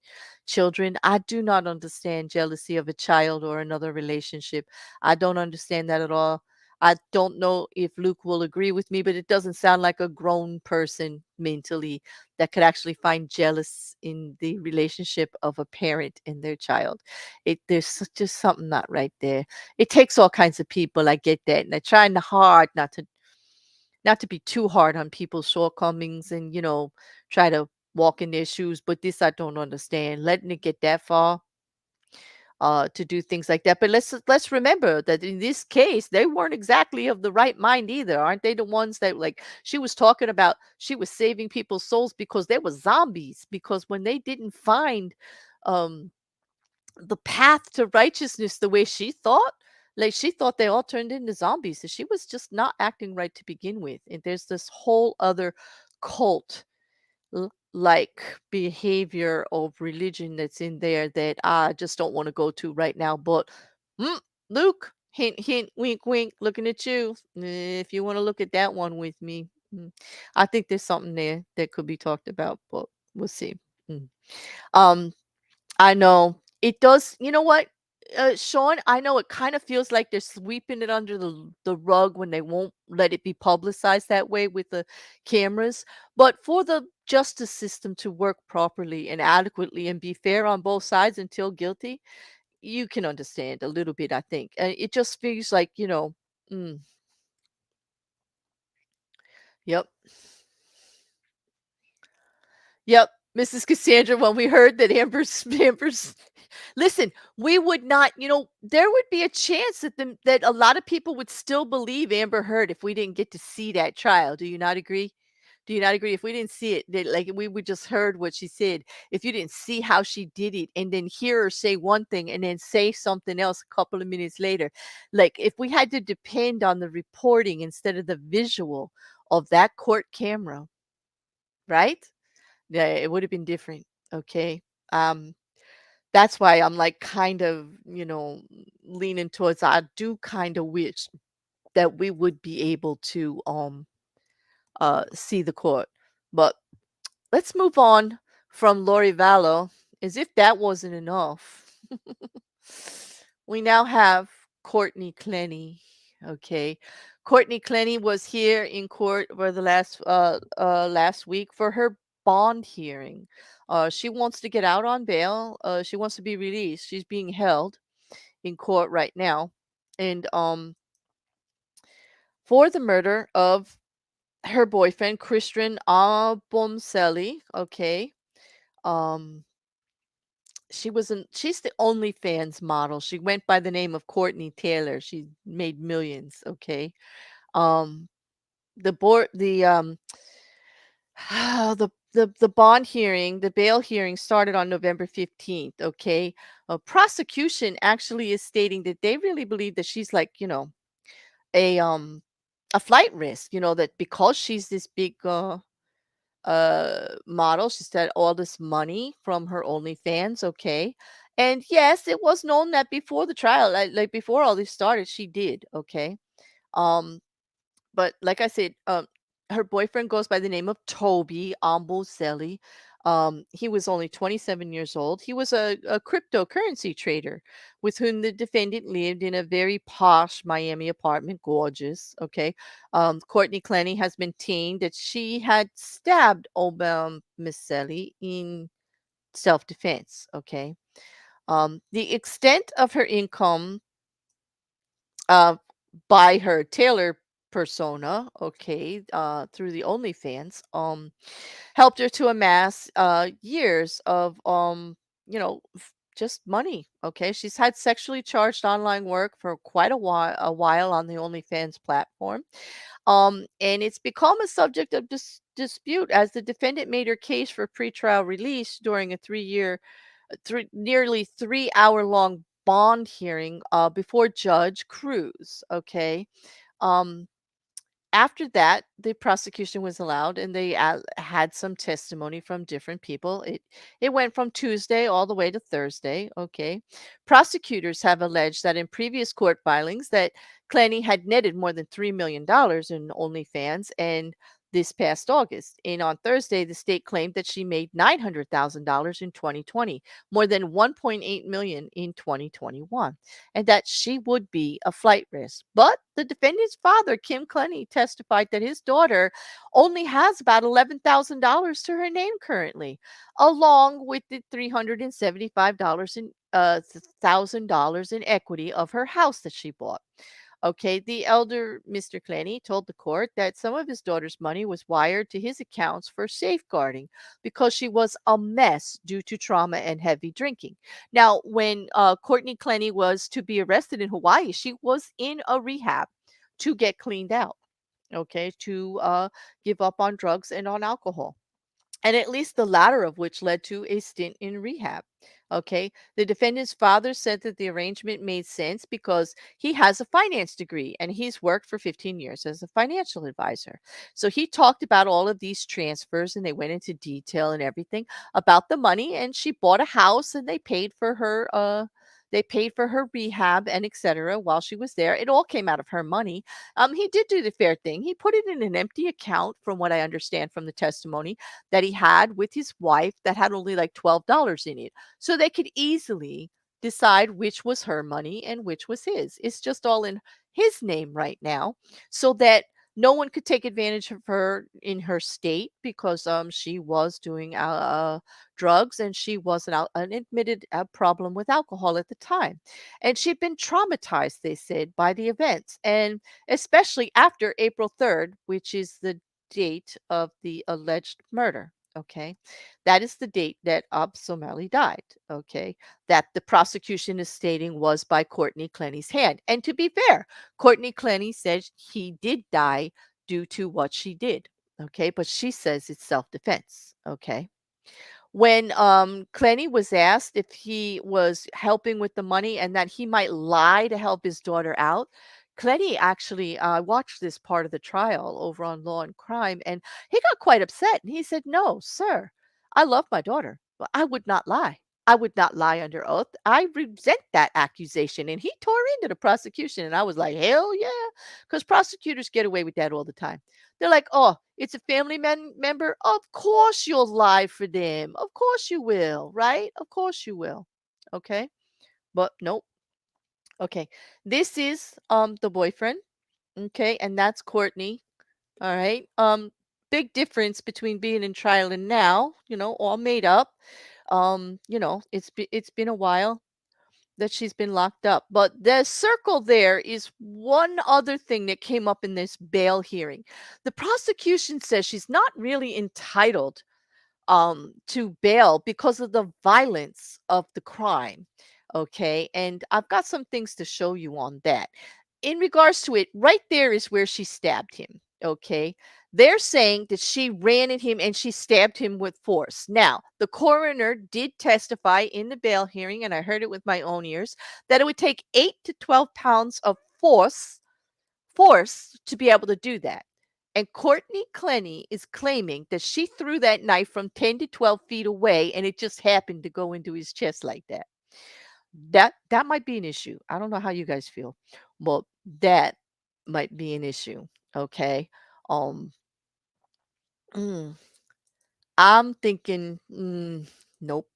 children. I do not understand jealousy of a child or another relationship. I don't understand that at all. I don't know if Luke will agree with me, but it doesn't sound like a grown person mentally that could actually find jealous in the relationship of a parent and their child. Just something not right there. It takes all kinds of people. I get that, and I trying hard not to be too hard on people's shortcomings and try to walk in their shoes. But this I don't understand. Letting it get that far to do things like that. But let's remember that in this case, they weren't exactly of the right mind either. Aren't they the ones that like she was talking about? She was saving people's souls because they were zombies. Because when they didn't find um, the path to righteousness the way she thought. Like she thought they all turned into zombies. And she was just not acting right to begin with. And there's this whole other cult like behavior of religion that's in there that I just don't want to go to right now. But mm, Luke, hint, hint, wink, wink, looking at you. If you want to look at that one with me, I think there's something there that could be talked about, but we'll see. Mm. Um, I know it does. You know what, Sean? I know it kind of feels like they're sweeping it under the rug when they won't let it be publicized that way with the cameras. But for the justice system to work properly and adequately and be fair on both sides until guilty, you can understand a little bit. I think it just feels like Mm, yep. Yep, Mrs. Cassandra, when we heard that Amber's listen, we would not, there would be a chance that a lot of people would still believe Amber Heard if we didn't get to see that trial. Do you not agree? Do you not agree? If we didn't see it, that like we would just heard what she said. If you didn't see how she did it and then hear her say one thing and then say something else a couple of minutes later, like if we had to depend on the reporting instead of the visual of that court camera, right? Yeah, it would have been different, okay? Um, that's why I'm, like, kind of, leaning towards I do kinda wish that we would be able to, see the court. But let's move on from Lori Vallow, as if that wasn't enough. We now have Courtney Clenney, okay? Courtney Clenney was here in court for the last week for her bond hearing. She wants to get out on bail. She wants to be released. She's being held in court right now, and for the murder of her boyfriend Christian Abomseli. Okay, um, she's the OnlyFans model. She went by the name of Courtney Taylor. She made millions. Okay, um, the board the the bond hearing, the bail hearing started on November 15th, okay? Prosecution actually is stating that they really believe that she's like, a a flight risk, that because she's this big model, she's got all this money from her OnlyFans, okay? And yes, it was known that before the trial, like before all this started, she did, okay? Um but like I said, her boyfriend goes by the name of Toby Ombozelli. He was only 27 years old. He was a cryptocurrency trader with whom the defendant lived in a very posh Miami apartment, gorgeous. Okay. Courtney Clenney has maintained that she had stabbed Obam Misselli in self-defense. Okay. The extent of her income uh, by her Taylor persona, okay, through the OnlyFans, helped her to amass years of just money. Okay, she's had sexually charged online work for quite a while on the OnlyFans platform. And it's become a subject of dispute as the defendant made her case for pretrial release during a nearly 3 hour long bond hearing before Judge Cruz. Okay. Um, After that, the prosecution was allowed, and they had some testimony from different people. It went from Tuesday all the way to Thursday. Okay, prosecutors have alleged that in previous court filings that Clenney had netted more than $3 million in OnlyFans, and this past August. And on Thursday, the state claimed that she made $900,000 in 2020, more than 1.8 million in 2021, and that she would be a flight risk. But the defendant's father, Kim Clenney, testified that his daughter only has about $11,000 to her name currently, along with the $375 in $1,000 in equity of her house that she bought. Okay, the elder Mr. Clenney told the court that some of his daughter's money was wired to his accounts for safeguarding because she was a mess due to trauma and heavy drinking. Now, when Courtney Clenney was to be arrested in Hawaii, she was in a rehab to get cleaned out, okay, to give up on drugs and on alcohol, and at least the latter of which led to a stint in rehab. Okay. The defendant's father said that the arrangement made sense because he has a finance degree and he's worked for 15 years as a financial advisor. So he talked about all of these transfers and they went into detail and everything about the money, and she bought a house and they paid for her rehab and etc. while she was there. It all came out of her money. He did do the fair thing. He put it in an empty account, from what I understand from the testimony, that he had with his wife that had only like $12 in it. So they could easily decide which was her money and which was his. It's just all in his name right now, so that no one could take advantage of her in her state because she was doing drugs, and she was an admitted problem with alcohol at the time. And she'd been traumatized, they said, by the events, and especially after April 3rd, which is the date of the alleged murder. Okay. That is the date that Somali died. Okay. That the prosecution is stating was by Courtney Clenney's hand. And to be fair, Courtney Clenney said he did die due to what she did. Okay. But she says it's self defense. Okay. When Clenney was asked if he was helping with the money and that he might lie to help his daughter out, Clenney actually watched this part of the trial over on Law and Crime, and he got quite upset. And he said, "No, sir, I love my daughter, but I would not lie. I would not lie under oath. I resent that accusation." And he tore into the prosecution. And I was like, hell yeah, because prosecutors get away with that all the time. They're like, "Oh, it's a family member. Of course you'll lie for them. Of course you will, right? Of course you will." Okay. But nope. Okay. This is the boyfriend. Okay, and that's Courtney. All right. Big difference between being in trial and now, all made up. It's been a while that she's been locked up. But the circle there is one other thing that came up in this bail hearing. The prosecution says she's not really entitled to bail because of the violence of the crime. Okay. And I've got some things to show you on that. In regards to it, right there is where she stabbed him. Okay. They're saying that she ran at him and she stabbed him with force. Now, the coroner did testify in the bail hearing, and I heard it with my own ears, that it would take 8 to 12 pounds of force to be able to do that. And Courtney Clenney is claiming that she threw that knife from 10 to 12 feet away and it just happened to go into his chest like that. That might be an issue. I don't know how you guys feel, but that might be an issue. Okay. Um, mm, I'm thinking, nope.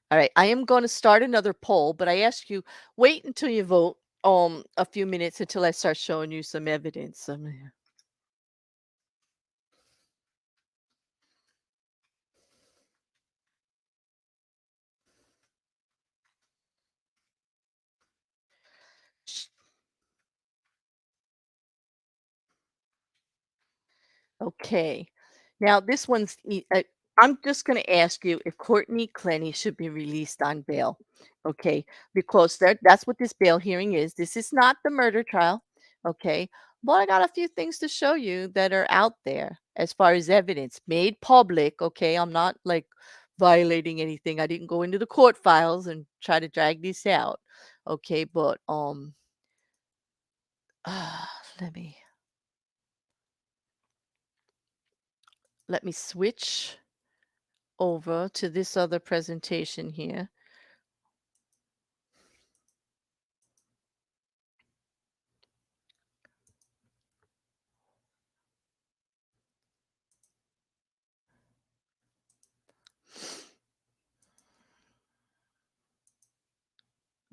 All right. I am going to start another poll, but I ask you, wait until you vote a few minutes until I start showing you some evidence. Okay. Now this one's I'm just going to ask you if Courtney Clenney should be released on bail. Okay? Because that's what this bail hearing is. This is not the murder trial. Okay? But I got a few things to show you that are out there as far as evidence made public. Okay? I'm not like violating anything. I didn't go into the court files and try to drag this out. Okay? But let me switch over to this other presentation here.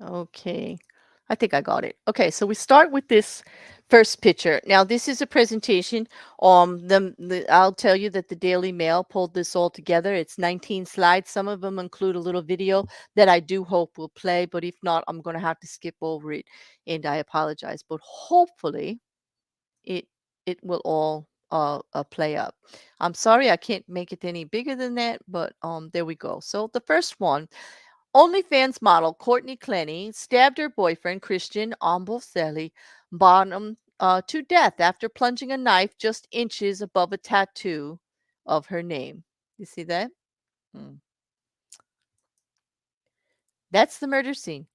Okay. I think I got it. Okay, so we start with this first picture. Now, this is a presentation. I'll tell you that the Daily Mail pulled this all together. It's 19 slides. Some of them include a little video that I do hope will play, but if not, I'm going to have to skip over it, and I apologize. But hopefully, it will all play up. I'm sorry I can't make it any bigger than that, but there we go. So the first one. OnlyFans model Courtney Clenney stabbed her boyfriend Christian Omboselli Bonham to death after plunging a knife just inches above a tattoo of her name. You see that? Mm. That's the murder scene.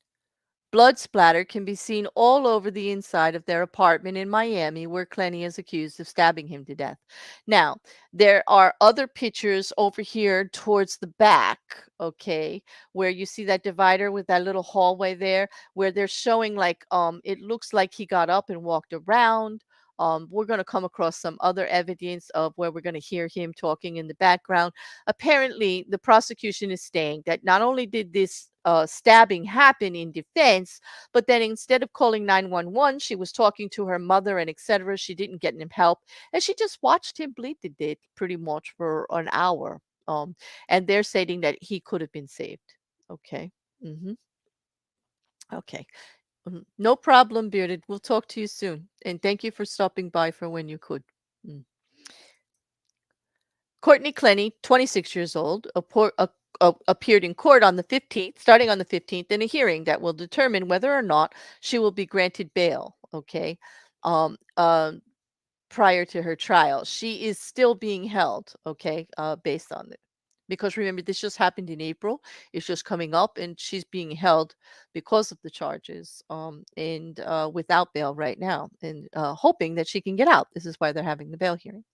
Blood splatter can be seen all over the inside of their apartment in Miami, where Clenney is accused of stabbing him to death. Now, there are other pictures over here towards the back, okay, where you see that divider with that little hallway there, where they're showing like it looks like he got up and walked around. We're going to come across some other evidence of where we're going to hear him talking in the background. Apparently, the prosecution is saying that not only did this stabbing happen in defense, but then instead of calling 911, she was talking to her mother and etc. She didn't get him help, and she just watched him bleed to death pretty much for an hour. And they're stating that he could have been saved. Okay. hmm Okay. No problem, Bearded. We'll talk to you soon. And thank you for stopping by for when you could. Mm. Courtney Clenney, 26 years old, appeared in court on the 15th, starting on the 15th, in a hearing that will determine whether or not she will be granted bail. Okay. Um, um, Prior to her trial, she is still being held. Okay. Based on it. Because remember, this just happened in April. It's just coming up, and she's being held because of the charges, and without bail right now, and hoping that she can get out. This is why they're having the bail hearing.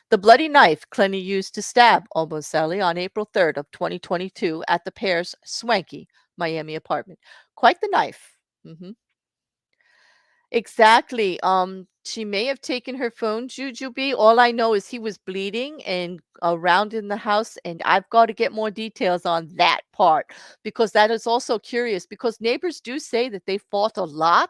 The bloody knife Clenney used to stab Sally on April 3rd of 2022 at the pair's swanky Miami apartment. Quite the knife. Mhm. Exactly. She may have taken her phone, Jujubee. All I know is he was bleeding and around in the house, and I've got to get more details on that part because that is also curious because neighbors do say that they fought a lot.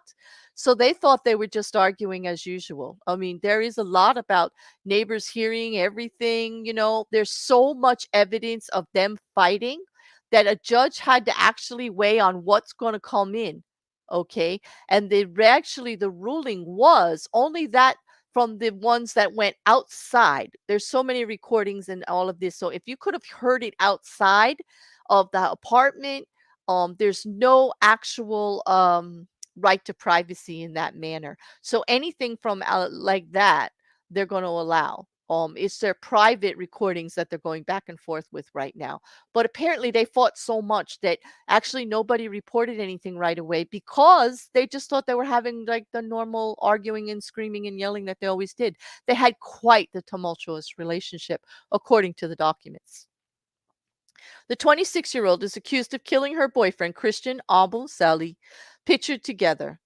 So they thought they were just arguing as usual. I mean, there is a lot about neighbors hearing everything, there's so much evidence of them fighting that a judge had to actually weigh on what's going to come in. Okay, and actually the ruling was only that from the ones that went outside. There's so many recordings and all of this. So if you could have heard it outside of the apartment, there's no actual right to privacy in that manner. So anything from like that, they're going to allow. It's their private recordings that they're going back and forth with right now. But apparently they fought so much that actually nobody reported anything right away because they just thought they were having like the normal arguing and screaming and yelling that they always did. They had quite the tumultuous relationship, according to the documents. The 26-year-old is accused of killing her boyfriend, Christian Sally, pictured together.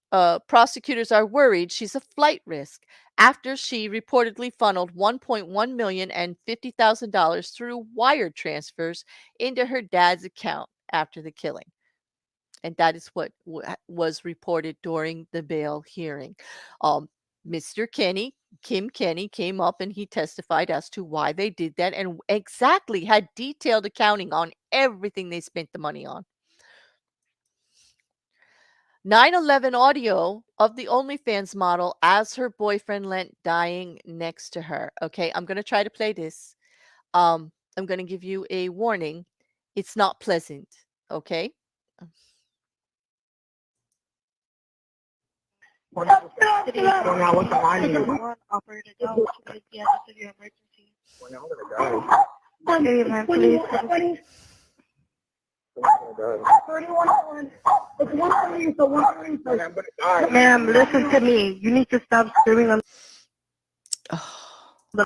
Prosecutors are worried she's a flight risk after she reportedly funneled 1.1 million and $50,000 through wire transfers into her dad's account after the killing. And that is what was reported during the bail hearing. Mr. Kim Kenney came up and he testified as to why they did that and exactly had detailed accounting on everything they spent the money on. 9/11 audio of the OnlyFans model as her boyfriend Lent dying next to her. Okay, I'm going to try to play this. I'm going to give you a warning. It's not pleasant. Okay. Now what's the line? One operator, go to the address of your emergency. Well, I'm gonna go. Okay, man, please. 31. It's 130, so 130. Ma'am, listen to me. You need to stop screaming on the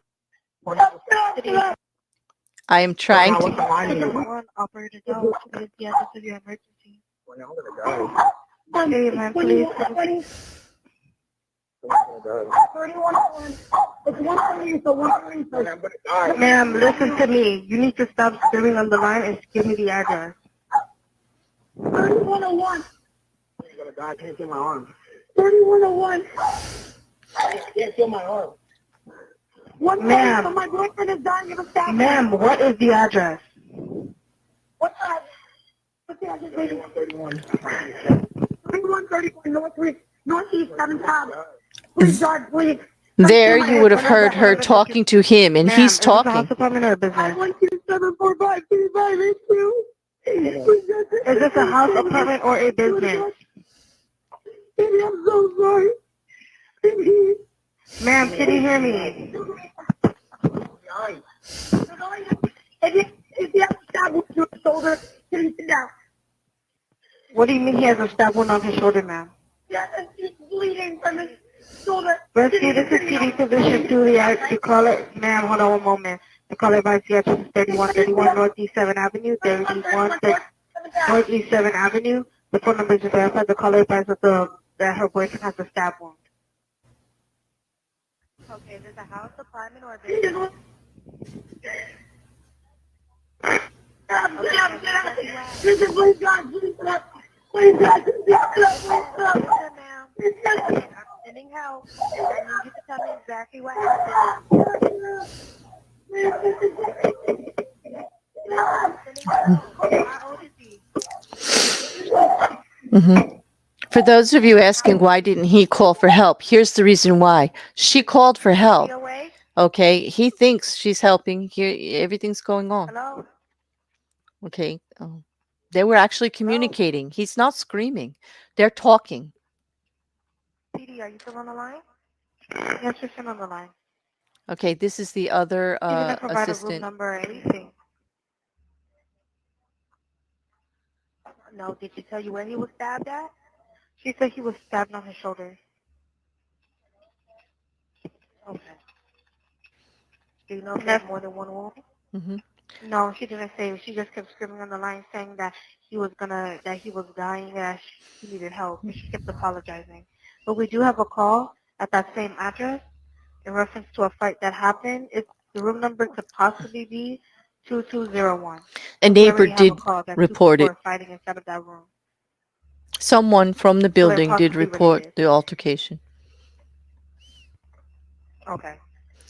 I am trying Now to. what's the line? One operator, go to the address of your emergency. Well, I'm gonna go. Okay, man, please. 31. It's 130, so 130. Ma'am, listen to me. You need to stop screaming on the line and give me the address. 3101. I can't feel my arm. 3101. I can't feel my arm. Ma'am, so my boyfriend is dying of a staff. Ma'am, what is the address? What's the address? 3131. 3131 Northeast 7th Ave. Please, God, please. There, you would have heard her talking to him, and he's talking. House apartment or a business? 512-745-2582. Is this a house apartment or a business? Baby, I'm so sorry. Baby. Ma'am, can you hear me? If you have a stab wound to his shoulder, can you sit down? What do you mean he has a stab wound on his shoulder, ma'am? Yeah, he's bleeding from his shoulder. Rescue, this is PD position 2. You call it, ma'am, hold on one moment. The caller by CHS is 3131 Northeast 7th Avenue, 31 Northeast 7th Avenue. The phone number is verified. The caller advised that her boyfriend has a stab wound. Okay, is this a house, apartment, or a business? Listen, please, God, please, God. Please, God, listen, ma'am. I'm sending help. I need you to tell me exactly what happened. I'm sending help. How old is he? For those of you asking why didn't he call for help, here's the reason why. She called for help. Okay, he thinks she's helping. Here, everything's going on. Hello? Okay, they were actually communicating. He's not screaming. They're talking. PD, are you still on the line? Yes, you're still on the line. Okay, this is the other She didn't provide a room assistant. number or anything. No, did she tell you where he was stabbed at? She said he was stabbed on his shoulder. Okay. Do you know if there's more than one wound? Mm-hmm. No, she didn't say. She just kept screaming on the line saying that he was dying, that he needed help. And she kept apologizing. But we do have a call at that same address in reference to a fight that happened. The room number could possibly be 2201. A neighbor did report it. Fighting inside of that room. Someone from the building did report the altercation. Okay.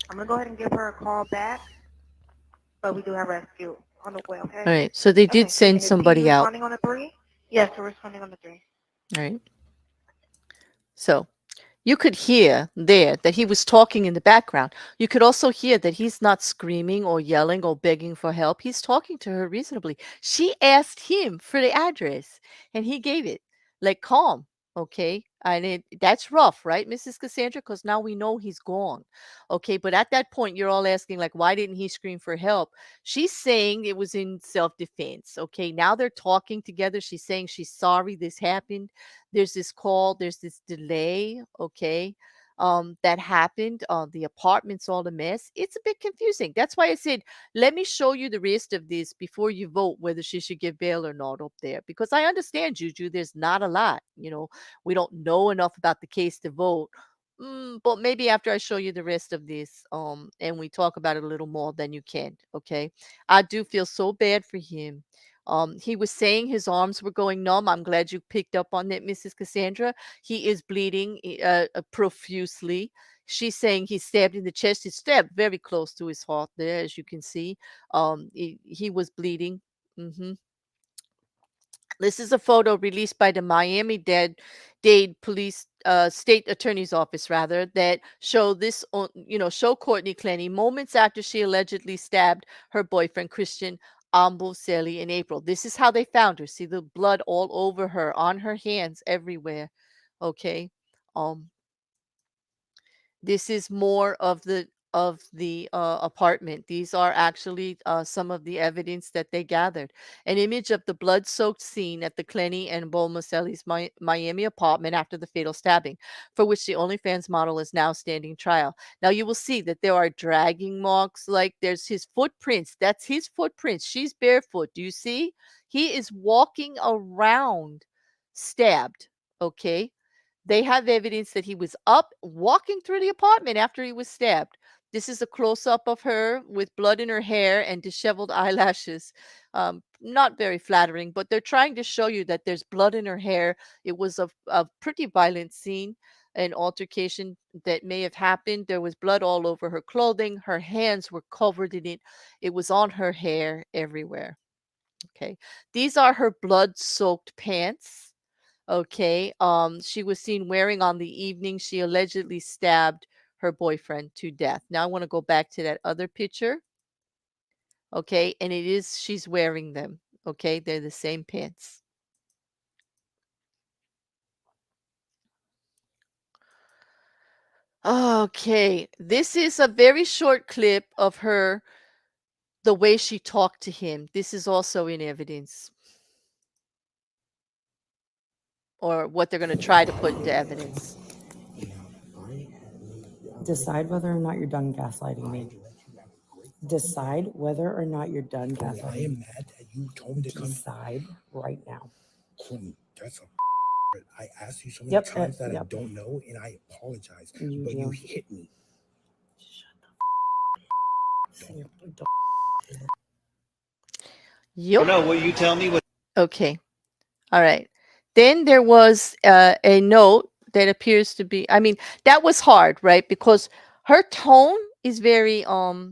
I'm going to go ahead and give her a call back, but we do have rescue on the way, okay? All right, so they did send somebody out. Responding on the 3? Yes, we're responding on the 3. All right. So you could hear there that he was talking in the background. You could also hear that he's not screaming or yelling or begging for help. He's talking to her reasonably. She asked him for the address, and he gave it. Like, calm, okay? And that's rough, right, Mrs. Cassandra? Because now we know he's gone. Okay, but at that point, you're all asking, like, why didn't he scream for help? She's saying it was in self-defense. Okay, now they're talking together. She's saying she's sorry this happened. There's this call, there's this delay, okay, that happened. The apartment's all a mess. It's a bit confusing. That's why I said, let me show you the rest of this before you vote whether she should give bail or not up there. Because I understand, Juju, there's not a lot. We don't know enough about the case to vote. But maybe after I show you the rest of this, and we talk about it a little more, then you can, okay? I do feel so bad for him. He was saying his arms were going numb. I'm glad you picked up on that, Mrs. Cassandra. He is bleeding profusely. She's saying he's stabbed in the chest. He's stabbed very close to his heart there, as you can see. He was bleeding. This is a photo released by the Miami-Dade police state attorney's office rather, that show this show Courtney Clenney moments after she allegedly stabbed her boyfriend Christian Amboseli in April. This is how they found her. See the blood all over her, on her hands, everywhere. Okay. um this is more of the apartment. These are actually some of the evidence that they gathered. An image of the blood-soaked scene at the Clenney and Bomaselli's Miami apartment after the fatal stabbing, for which the OnlyFans model is now standing trial. Now you will see that there are dragging marks, like there's his footprints. That's his footprints. She's barefoot. Do you see? He is walking around stabbed. Okay. They have evidence that he was up walking through the apartment after he was stabbed. This is a close up of her with blood in her hair and disheveled eyelashes. Not very flattering, but they're trying to show you that there's blood in her hair. It was a pretty violent scene, an altercation that may have happened. There was blood all over her clothing. Her hands were covered in it. It was on her hair everywhere. Okay. These are her blood soaked pants. Okay. She was seen wearing on the evening she allegedly stabbed her boyfriend to death. Now I want to go back to that other picture. Okay. And she's wearing them. Okay. They're the same pants. Okay. This is a very short clip of her, the way she talked to him. This is also in evidence, or what they're going to try to put into evidence. Decide whether or not you're done gaslighting me. Decide whether or not you're done gaslighting me. I am mad that you told me to come. Decide right now. Clenney, that's a I asked you so many Yep, times that I yep. don't know, and I apologize. You but do. you hit me. Yep. No, will you tell me what? Okay. All right. Then there was a note that appears to be, I mean, that was hard, right? Because her tone is very, I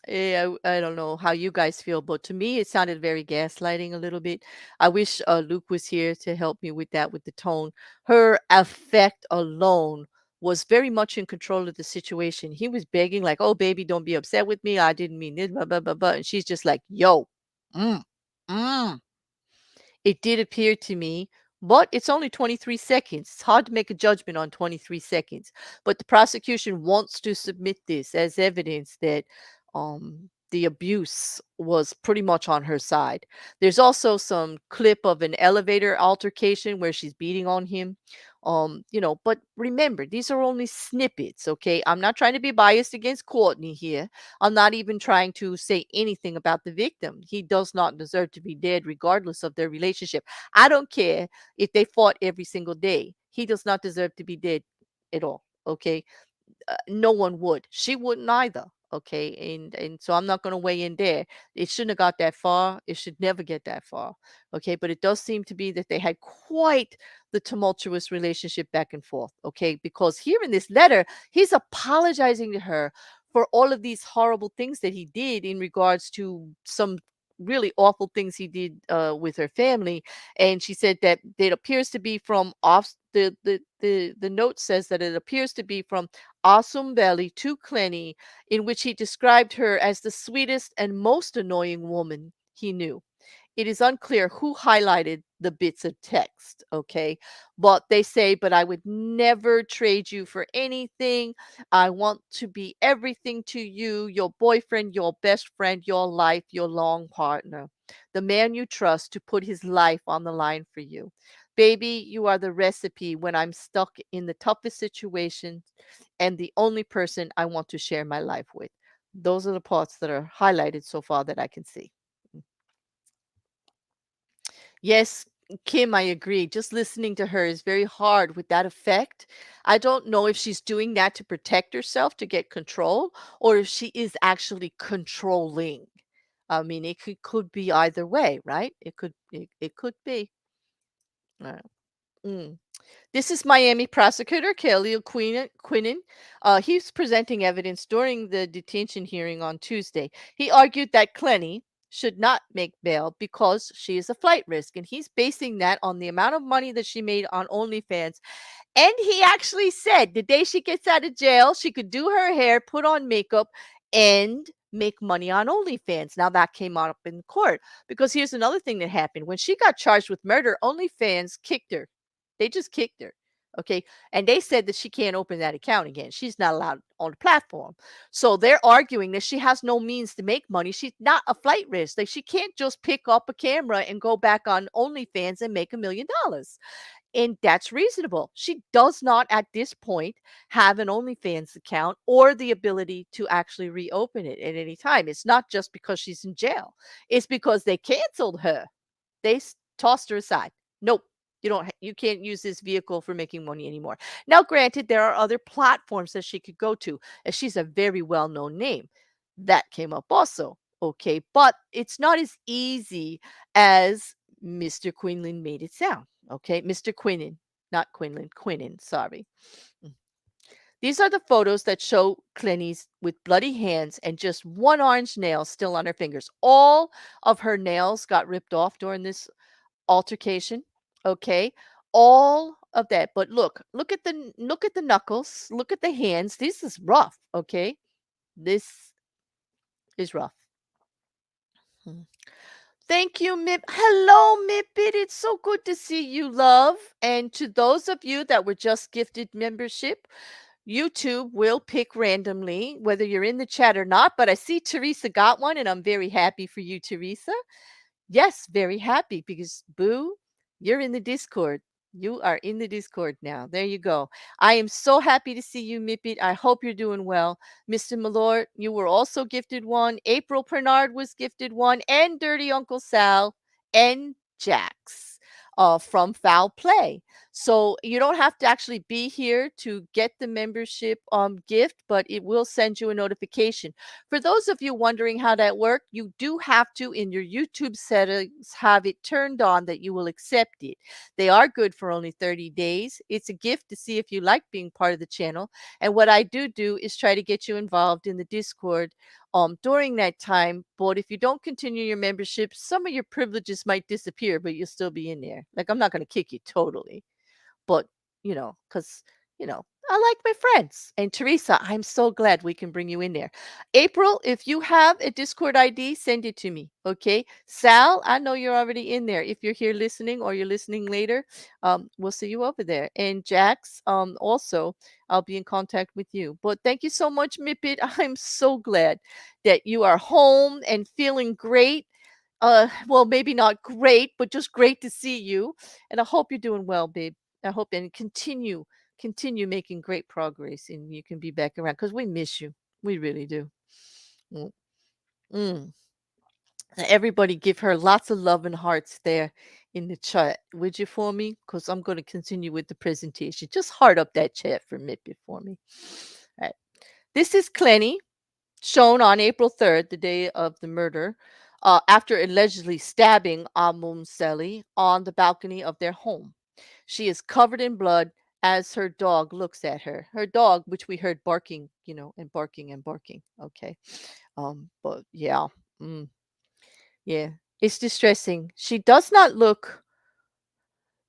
don't know how you guys feel, but to me, it sounded very gaslighting a little bit. I wish Luke was here to help me with that, with the tone. Her affect alone was very much in control of the situation. He was begging, like, oh, baby, don't be upset with me. I didn't mean this, blah, blah, blah, blah. And she's just like, yo, mm, mm. It did appear to me, but it's only 23 seconds. It's hard to make a judgment on 23 seconds. But the prosecution wants to submit this as evidence that the abuse was pretty much on her side. There's also some clip of an elevator altercation where she's beating on him. But remember, these are only snippets, okay? I'm not trying to be biased against Courtney here. I'm not even trying to say anything about the victim. He does not deserve to be dead, regardless of their relationship. I don't care if they fought every single day. He does not deserve to be dead at all. Okay. No one would. She wouldn't either. Okay. And so I'm not going to weigh in there. It shouldn't have got that far. It should never get that far. Okay. But it does seem to be that they had quite the tumultuous relationship back and forth. Okay. Because here in this letter, he's apologizing to her for all of these horrible things that he did in regards to some really awful things he did with her family. And she said that it appears to be from off the note says that it appears to be from Awesome Belly to Clenney, in which he described her as the sweetest and most annoying woman he knew. It is unclear who highlighted the bits of text, okay? But they say, but I would never trade you for anything. I want to be everything to you, your boyfriend, your best friend, your life, your long partner, the man you trust to put his life on the line for you. Baby, you are the recipe when I'm stuck in the toughest situations and the only person I want to share my life with. Those are the parts that are highlighted so far that I can see. Yes, Kim, I agree. Just listening to her is very hard with that effect. I don't know if she's doing that to protect herself to get control, or if she is actually controlling. I mean, it could be either way, right? It could be. Mm. This is Miami prosecutor Kelly Quinnen. He's presenting evidence during the detention hearing on Tuesday. He argued that Clenney, should not make bail because she is a flight risk. And he's basing that on the amount of money that she made on OnlyFans. And he actually said the day she gets out of jail, she could do her hair, put on makeup, and make money on OnlyFans. Now that came up in court because here's another thing that happened. When she got charged with murder, OnlyFans kicked her. They just kicked her. Okay. And they said that she can't open that account again. She's not allowed on the platform. So they're arguing that she has no means to make money. She's not a flight risk. Like she can't just pick up a camera and go back on OnlyFans and make $1 million. And that's reasonable. She does not at this point have an OnlyFans account or the ability to actually reopen it at any time. It's not just because she's in jail. It's because they canceled her. They tossed her aside. Nope. You can't use this vehicle for making money anymore. Now, granted, there are other platforms that she could go to, as she's a very well-known name. That came up also. Okay, but it's not as easy as Mr. Quinlan made it sound. Okay, Mr. Quinnen, not Quinlan, Quinnen, sorry. These are the photos that show Clenney's with bloody hands and just one orange nail still on her fingers. All of her nails got ripped off during this altercation. Okay, all of that. But look at the knuckles, look at the hands. This is rough. Okay, this is rough. Thank you, Mip. Hello, Mippet. It's so good to see you, love. And to those of you that were just gifted membership, YouTube will pick randomly whether you're in the chat or not. But I see Teresa got one, and I'm very happy for you, Teresa. Yes, very happy because Boo, you're in the Discord. You are in the Discord now. There you go. I am so happy to see you, Mippet. I hope you're doing well. Mr. Malort, you were also gifted one. April Pernard was gifted one. And Dirty Uncle Sal and Jax from Foul Play. So you don't have to actually be here to get the membership gift, but it will send you a notification. For those of you wondering how that works, you do have to, in your YouTube settings, have it turned on that you will accept it. They are good for only 30 days. It's a gift to see if you like being part of the channel. And what I do is try to get you involved in the Discord during that time. But if you don't continue your membership, some of your privileges might disappear, but you'll still be in there. Like, I'm not going to kick you totally. But, because, I like my friends. And Teresa, I'm so glad we can bring you in there. April, if you have a Discord ID, send it to me. Okay. Sal, I know you're already in there. If you're here listening or you're listening later, we'll see you over there. And Jax, also, I'll be in contact with you. But thank you so much, Mippet. I'm so glad that you are home and feeling great. Well, maybe not great, but just great to see you. And I hope you're doing well, babe. I hope and continue making great progress and you can be back around because we miss you. We really do. Mm. Mm. Everybody give her lots of love and hearts there in the chat, would you, for me? Because I'm going to continue with the presentation. Just heart up that chat for Mippet for me. All right. This is Clenney, shown on April 3rd, the day of the murder, after allegedly stabbing Amum Seli on the balcony of their home. She is covered in blood as her dog looks at her. Her dog, which we heard barking, and barking and barking. Okay. But yeah. Yeah. It's distressing. She does not look.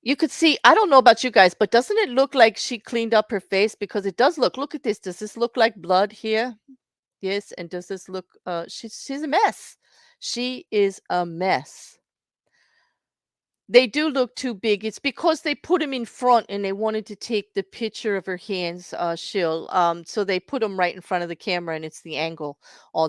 You could see, I don't know about you guys, but doesn't it look like she cleaned up her face? Because it does look at this. Does this look like blood here? Yes. And does this look, she's a mess. She is a mess. They do look too big. It's because they put him in front and they wanted to take the picture of her hands, Shill. So they put him right in front of the camera and it's the angle.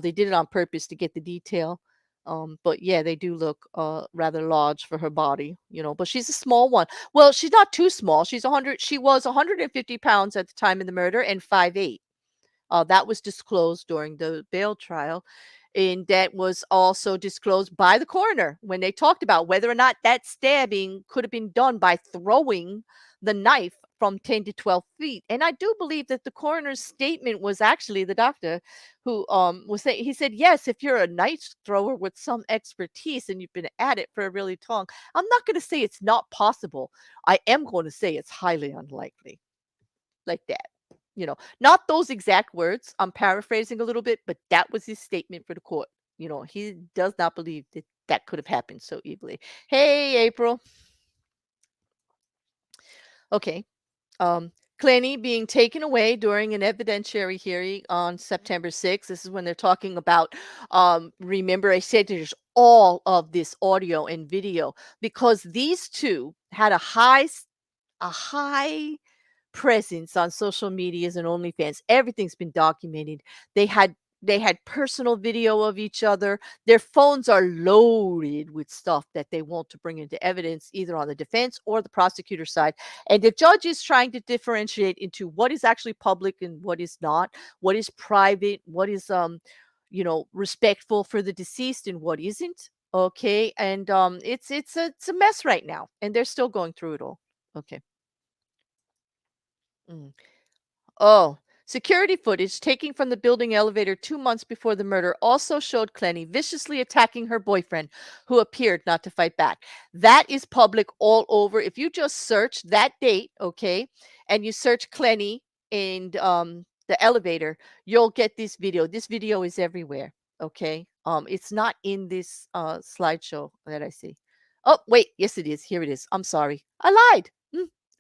They did it on purpose to get the detail. But yeah, they do look rather large for her body, but she's a small one. Well, she's not too small. She was 150 pounds at the time of the murder and 5'8". That was disclosed during the bail trial. And that was also disclosed by the coroner when they talked about whether or not that stabbing could have been done by throwing the knife from 10 to 12 feet. And I do believe that the coroner's statement was actually the doctor who was saying, he said, yes, if you're a knife thrower with some expertise and you've been at it for a really long, I'm not going to say it's not possible. I am going to say it's highly unlikely. Like that. Not those exact words. I'm paraphrasing a little bit, but that was his statement for the court. He does not believe that that could have happened so easily. Hey, April. Okay. Clenney being taken away during an evidentiary hearing on September 6th. This is when they're talking about, remember I said there's all of this audio and video because these two had a high presence on social medias and OnlyFans. Everything's been documented. They had they had personal video of each other. Their phones are loaded with stuff that they want to bring into evidence, either on the defense or the prosecutor side. And the judge is trying to differentiate into what is actually public and what is not, what is private, what is respectful for the deceased and what isn't. Okay. And it's a mess right now. And they're still going through it all. Okay. Mm. Oh, security footage taken from the building elevator 2 months before the murder also showed Clenney viciously attacking her boyfriend, who appeared not to fight back. That is public all over. If you just search that date, okay, and you search Clenney in the elevator, you'll get this video. This video is everywhere. Okay, it's not in this slideshow that I see. Oh, wait, yes, it is. Here it is. I'm sorry, I lied.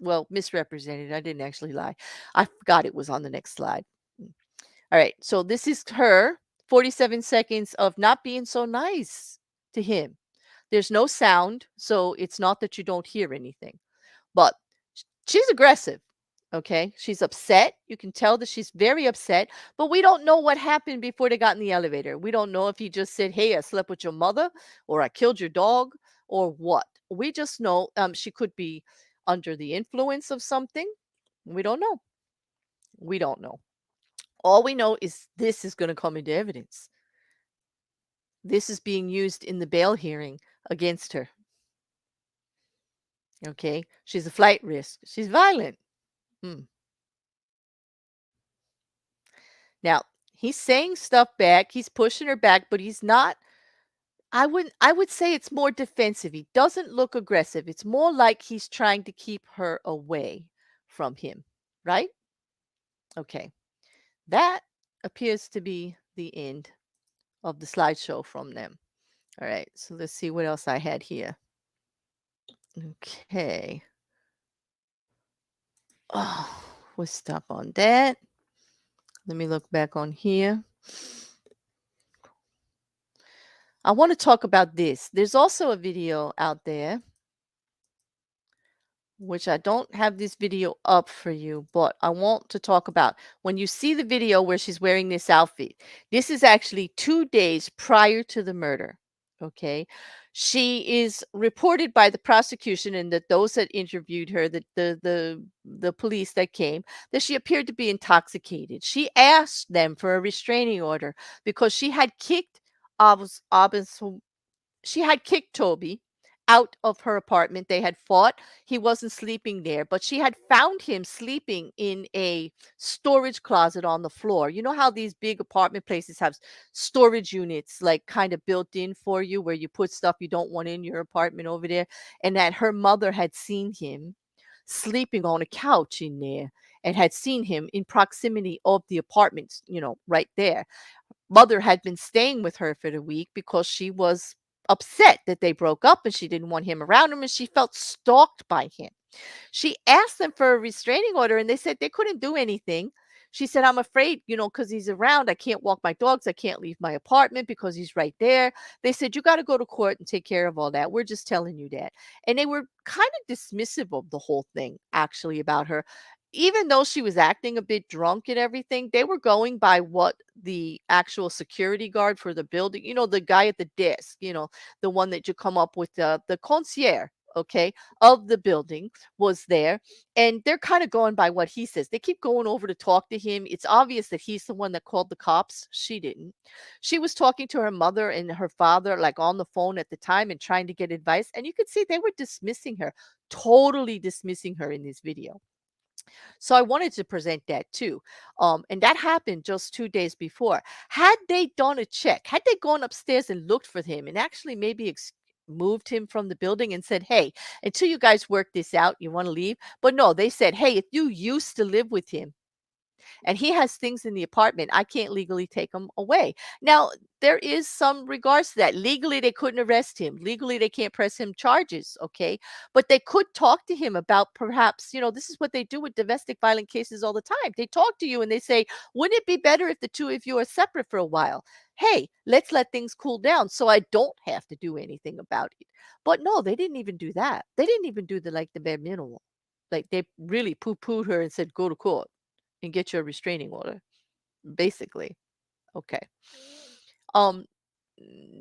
Well, misrepresented. I didn't actually lie. I forgot it was on the next slide. All right. So this is her 47 seconds of not being so nice to him. There's no sound, so it's not that you don't hear anything. But she's aggressive. Okay. She's upset. You can tell that she's very upset, but we don't know what happened before they got in the elevator. We don't know if he just said, "Hey, I slept with your mother," or "I killed your dog," or what. We just know she could be under the influence of something. We don't know. We don't know. All we know is this is going to come into evidence. This is being used in the bail hearing against her. Okay. She's a flight risk. She's violent. Now, he's saying stuff back. He's pushing her back, but he's not. I would say it's more defensive. He doesn't look aggressive. It's more like he's trying to keep her away from him, right? Okay. That appears to be the end of the slideshow from them. All right, so let's see what else I had here. Okay. Oh, we'll stop on that. Let me look back on here. I want to talk about this. There's also a video out there, which I don't have this video up for you, but I want to talk about when you see the video where she's wearing this outfit. This is actually 2 days prior to the murder. Okay. She is reported by the prosecution and that those that interviewed her, the police that came, that she appeared to be intoxicated. She asked them for a restraining order because she had kicked she had kicked Toby out of her apartment. They had fought. He wasn't sleeping there, but she had found him sleeping in a storage closet on the floor. You know how these big apartment places have storage units like kind of built in for you where you put stuff you don't want in your apartment over there, and that her mother had seen him sleeping on a couch in there and had seen him in proximity of the apartments, right there. Mother had been staying with her for the week because she was upset that they broke up and she didn't want him around him and she felt stalked by him. She asked them for a restraining order and they said they couldn't do anything. She said, "I'm afraid, because he's around. I can't walk my dogs. I can't leave my apartment because he's right there." They said, "You got to go to court and take care of all that. We're just telling you that." And they were kind of dismissive of the whole thing, actually, about her. Even though she was acting a bit drunk and everything, they were going by what the actual security guard for the building, the guy at the desk, the one that you come up with, the concierge, okay, of the building was there. And they're kind of going by what he says. They keep going over to talk to him. It's obvious that he's the one that called the cops. She didn't. She was talking to her mother and her father, like on the phone at the time and trying to get advice. And you could see they were dismissing her, totally dismissing her in this video. So I wanted to present that too. And that happened just 2 days before. Had they done a check, had they gone upstairs and looked for him and actually maybe moved him from the building and said, "Hey, until you guys work this out, you want to leave?" But no, they said, "Hey, if you used to live with him, and he has things in the apartment. I can't legally take him away. Now, there is some regards to that. Legally, they couldn't arrest him. Legally, they can't press him charges, okay? But they could talk to him about perhaps, this is what they do with domestic violent cases all the time. They talk to you and they say, wouldn't it be better if the two of you are separate for a while? Hey, let's let things cool down so I don't have to do anything about it. But no, they didn't even do that. They didn't even do the bare minimum. Like they really poo-pooed her and said, go to court and get your restraining order, basically. Okay. Um,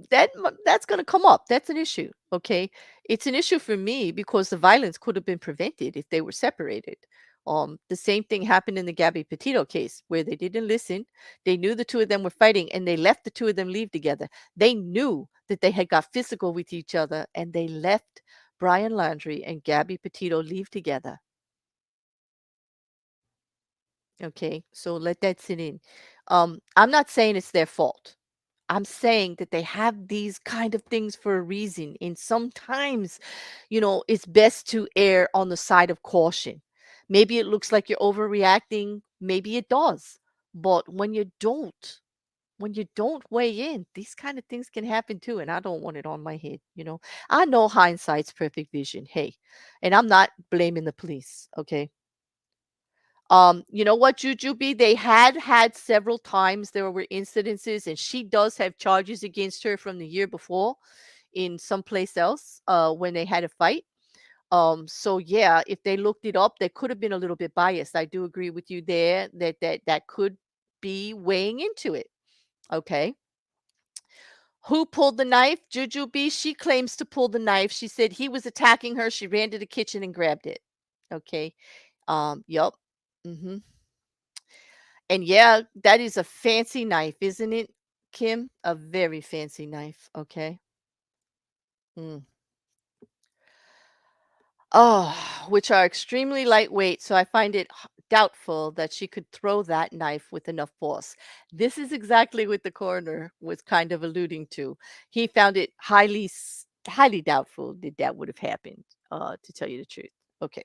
that's going to come up. That's an issue. Okay. It's an issue for me because the violence could have been prevented if they were separated. The same thing happened in the Gabby Petito case where they didn't listen. They knew the two of them were fighting and they left the two of them leave together. They knew that they had got physical with each other and they left Brian Landry and Gabby Petito leave together. Okay, so let that sit in. I'm not saying it's their fault. I'm saying that they have these kind of things for a reason. And sometimes, it's best to err on the side of caution. Maybe it looks like you're overreacting. Maybe it does. But when you don't weigh in, these kind of things can happen too. And I don't want it on my head. I know hindsight's perfect vision. Hey, and I'm not blaming the police. Okay. You know what, Jujubee? They had several times there were incidences, and she does have charges against her from the year before in someplace else when they had a fight. So yeah, if they looked it up, they could have been a little bit biased. I do agree with you there that could be weighing into it. Okay. Who pulled the knife? Jujubee. She claims to pull the knife. She said he was attacking her. She ran to the kitchen and grabbed it. Okay. Yup. Mm-hmm. And yeah, that is a fancy knife, isn't it, Kim? A very fancy knife. Okay. Mm. Oh, which are extremely lightweight. So I find it doubtful that she could throw that knife with enough force. This is exactly what the coroner was kind of alluding to. He found it highly doubtful that that would have happened, to tell you the truth. Okay.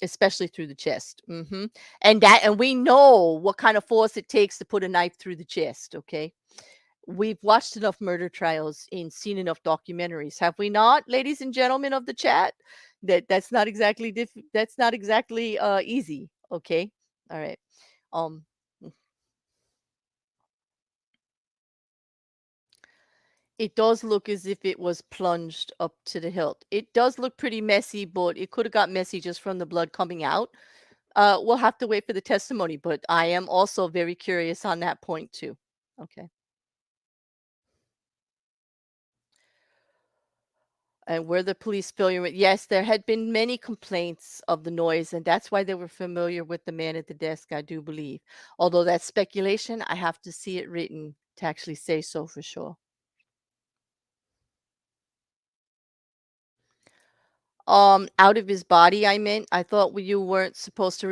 Especially through the chest. And we know what kind of force it takes to put a knife through the chest. Okay, we've watched enough murder trials and seen enough documentaries, have we not, ladies and gentlemen of the chat? That's not exactly easy. Okay, all right. Um, it does look as if it was plunged up to the hilt. It does look pretty messy, but it could have got messy just from the blood coming out. We'll have to wait for the testimony, but I am also very curious on that point too. Okay. And were the police familiar with? Yes, there had been many complaints of the noise, and that's why they were familiar with the man at the desk, I do believe. Although that's speculation, I have to see it written to actually say so for sure. Out of his body, I meant. I thought you weren't supposed to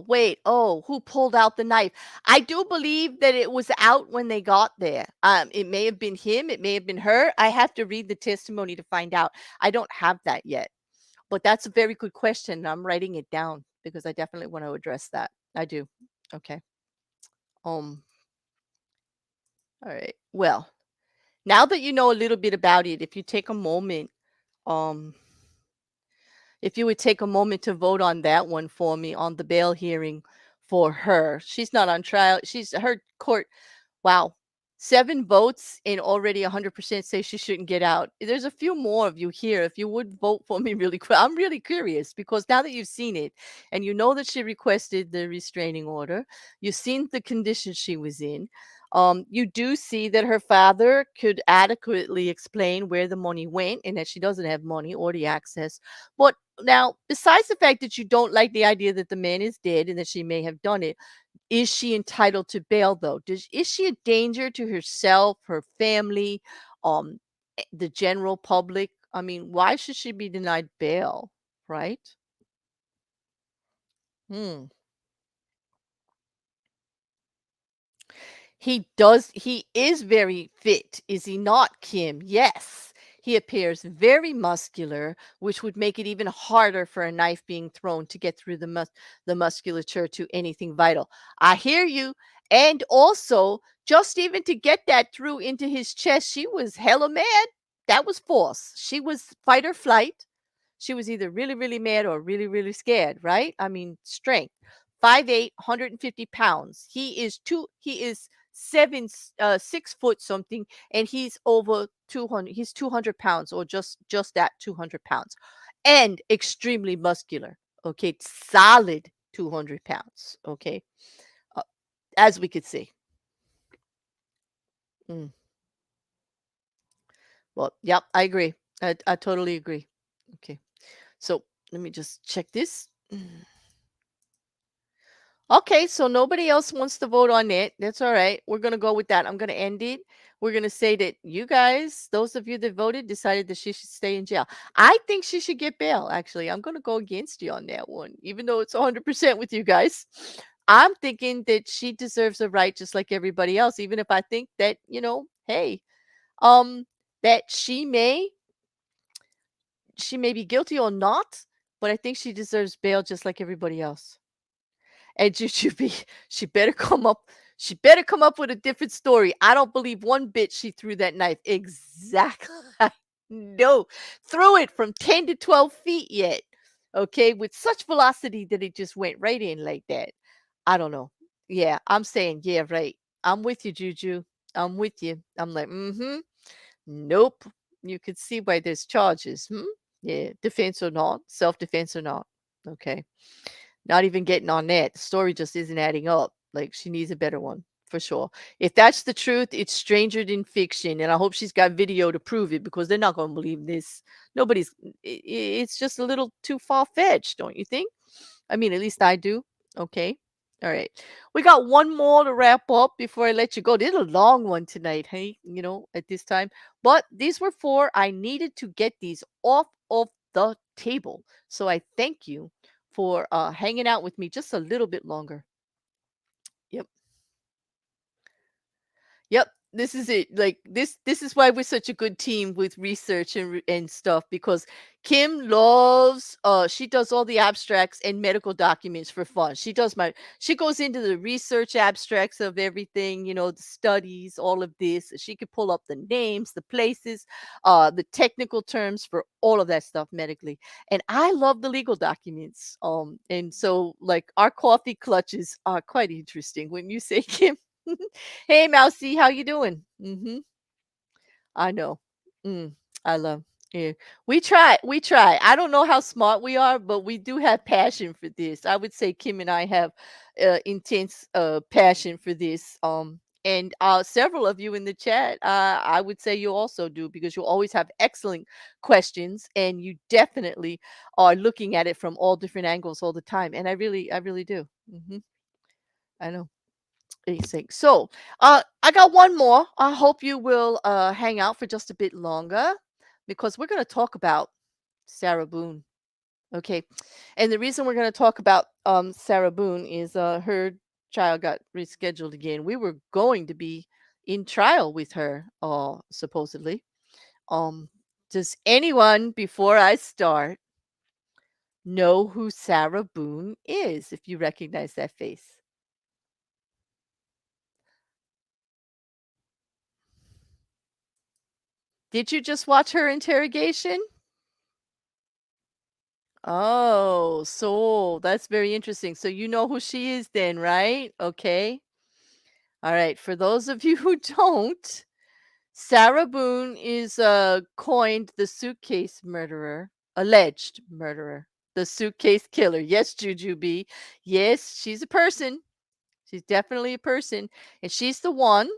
wait. Oh, who pulled out the knife? I do believe that it was out when they got there. It may have been him, it may have been her. I have to read the testimony to find out. I don't have that yet. But that's a very good question. I'm writing it down because I definitely want to address that. I do. Okay. Um, all right. Well, now that you know a little bit about it, if you take a moment, um, if you would take a moment to vote on that one for me on the bail hearing for her. She's not on trial. She's her court. Wow. 7 votes and already 100% say she shouldn't get out. There's a few more of you here. If you would vote for me really quick. I'm really curious because now that you've seen it and you know that she requested the restraining order, you've seen the condition she was in. You do see that her father could adequately explain where the money went and that she doesn't have money or the access. But now, besides the fact that you don't like the idea that the man is dead and that she may have done it, is she entitled to bail though? Is she a danger to herself, her family, the general public? I mean, why should she be denied bail, right? Hmm. He is very fit, is he not, Kim? Yes. He appears very muscular, which would make it even harder for a knife being thrown to get through the musculature to anything vital. I hear you. And also, just even to get that through into his chest, she was hella mad. That was force. She was fight or flight. She was either really, really mad or really, really scared, right? I mean, strength. 5'8", 150 pounds. He is 6 foot something, and he's over 200. He's 200 pounds, or just that 200 pounds, and extremely muscular. Okay, solid 200 pounds. Okay, uh, as we could see. Mm. Well, yep, I agree. I totally agree. Okay, so let me just check this. Okay, so nobody else wants to vote on it. That's all right. We're going to go with that. I'm going to end it. We're going to say that you guys, those of you that voted, decided that she should stay in jail. I think she should get bail, actually. I'm going to go against you on that one, even though it's 100% with you guys. I'm thinking that she deserves a right just like everybody else, even if I think that, hey, that she may be guilty or not, but I think she deserves bail just like everybody else. And Jujubee, she better come up. She better come up with a different story. I don't believe one bit she threw that knife. Exactly. No, threw it from 10 to 12 feet yet. Okay, with such velocity that it just went right in like that. I don't know. Yeah, I'm saying, yeah, right. I'm with you, Juju. I'm with you. I'm like, nope. You could see why there's charges. Yeah, defense or not, self-defense or not. Okay. Not even getting on that. The story just isn't adding up. Like, she needs a better one for sure. If that's the truth, it's stranger than fiction, and I hope she's got video to prove it, because they're not going to believe this. Nobody's. It's just a little too far fetched, don't you think? I mean, at least I do. Okay. All right. We got one more to wrap up before I let you go. This is a long one tonight, hey, at this time. But these were four. I needed to get these off of the table. So I thank you for hanging out with me just a little bit longer. Yep. Yep, this is it. Like, this is why we're such a good team with research and stuff, because Kim loves she does all the abstracts and medical documents for fun. She goes into the research abstracts of everything, the studies, all of this. She could pull up the names, the places, the technical terms for all of that stuff medically. And I love the legal documents. And so, like, our coffee clutches are quite interesting when you say, Kim. Hey, Mousy, how you doing? I know. Mm, I love. Yeah, we try. We try. I don't know how smart we are, but we do have passion for this. I would say Kim and I have intense passion for this. And several of you in the chat, I would say you also do, because you always have excellent questions, and you definitely are looking at it from all different angles all the time. And I really do. I know. Amazing. So, I got one more. I hope you will hang out for just a bit longer, because we're going to talk about Sarah Boone. Okay. And the reason we're going to talk about Sarah Boone is her trial got rescheduled again. We were going to be in trial with her, supposedly. Does anyone, before I start, know who Sarah Boone is, if you recognize that face? Did you just watch her interrogation? Oh, so that's very interesting. So you know who she is then, right? Okay. All right. For those of you who don't, Sarah Boone is coined the suitcase murderer, alleged murderer, the suitcase killer. Yes, Jujubee. Yes, she's a person. She's definitely a person, and she's the one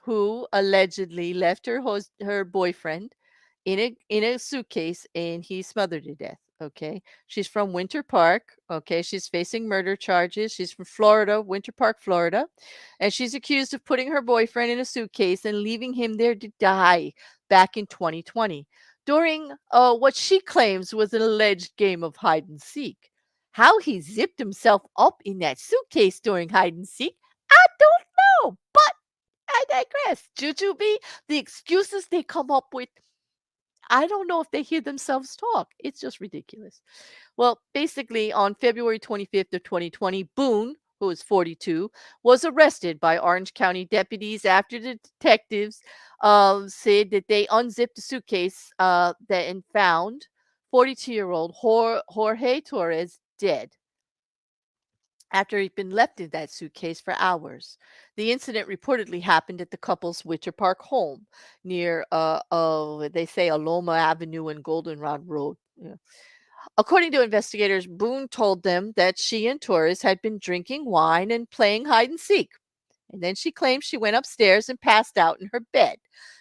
who allegedly left her boyfriend in a suitcase, and he smothered to death. Okay, she's from Winter Park. Okay, she's facing murder charges. She's from Florida, Winter Park, Florida, and she's accused of putting her boyfriend in a suitcase and leaving him there to die back in 2020 during what she claims was an alleged game of hide and seek. How he zipped himself up in that suitcase during hide and seek, I don't know, but I digress. Jujubee, the excuses they come up with, I don't know if they hear themselves talk. It's just ridiculous. Well, basically, on February 25th of 2020, Boone, who is 42, was arrested by Orange County deputies after the detectives said that they unzipped the suitcase and found 42-year-old Jorge Torres dead after he'd been left in that suitcase for hours. The incident reportedly happened at the couple's Winter Park home near, they say, Aloma Avenue and Goldenrod Road. Yeah. According to investigators, Boone told them that she and Torres had been drinking wine and playing hide and seek. And then she claimed she went upstairs and passed out in her bed.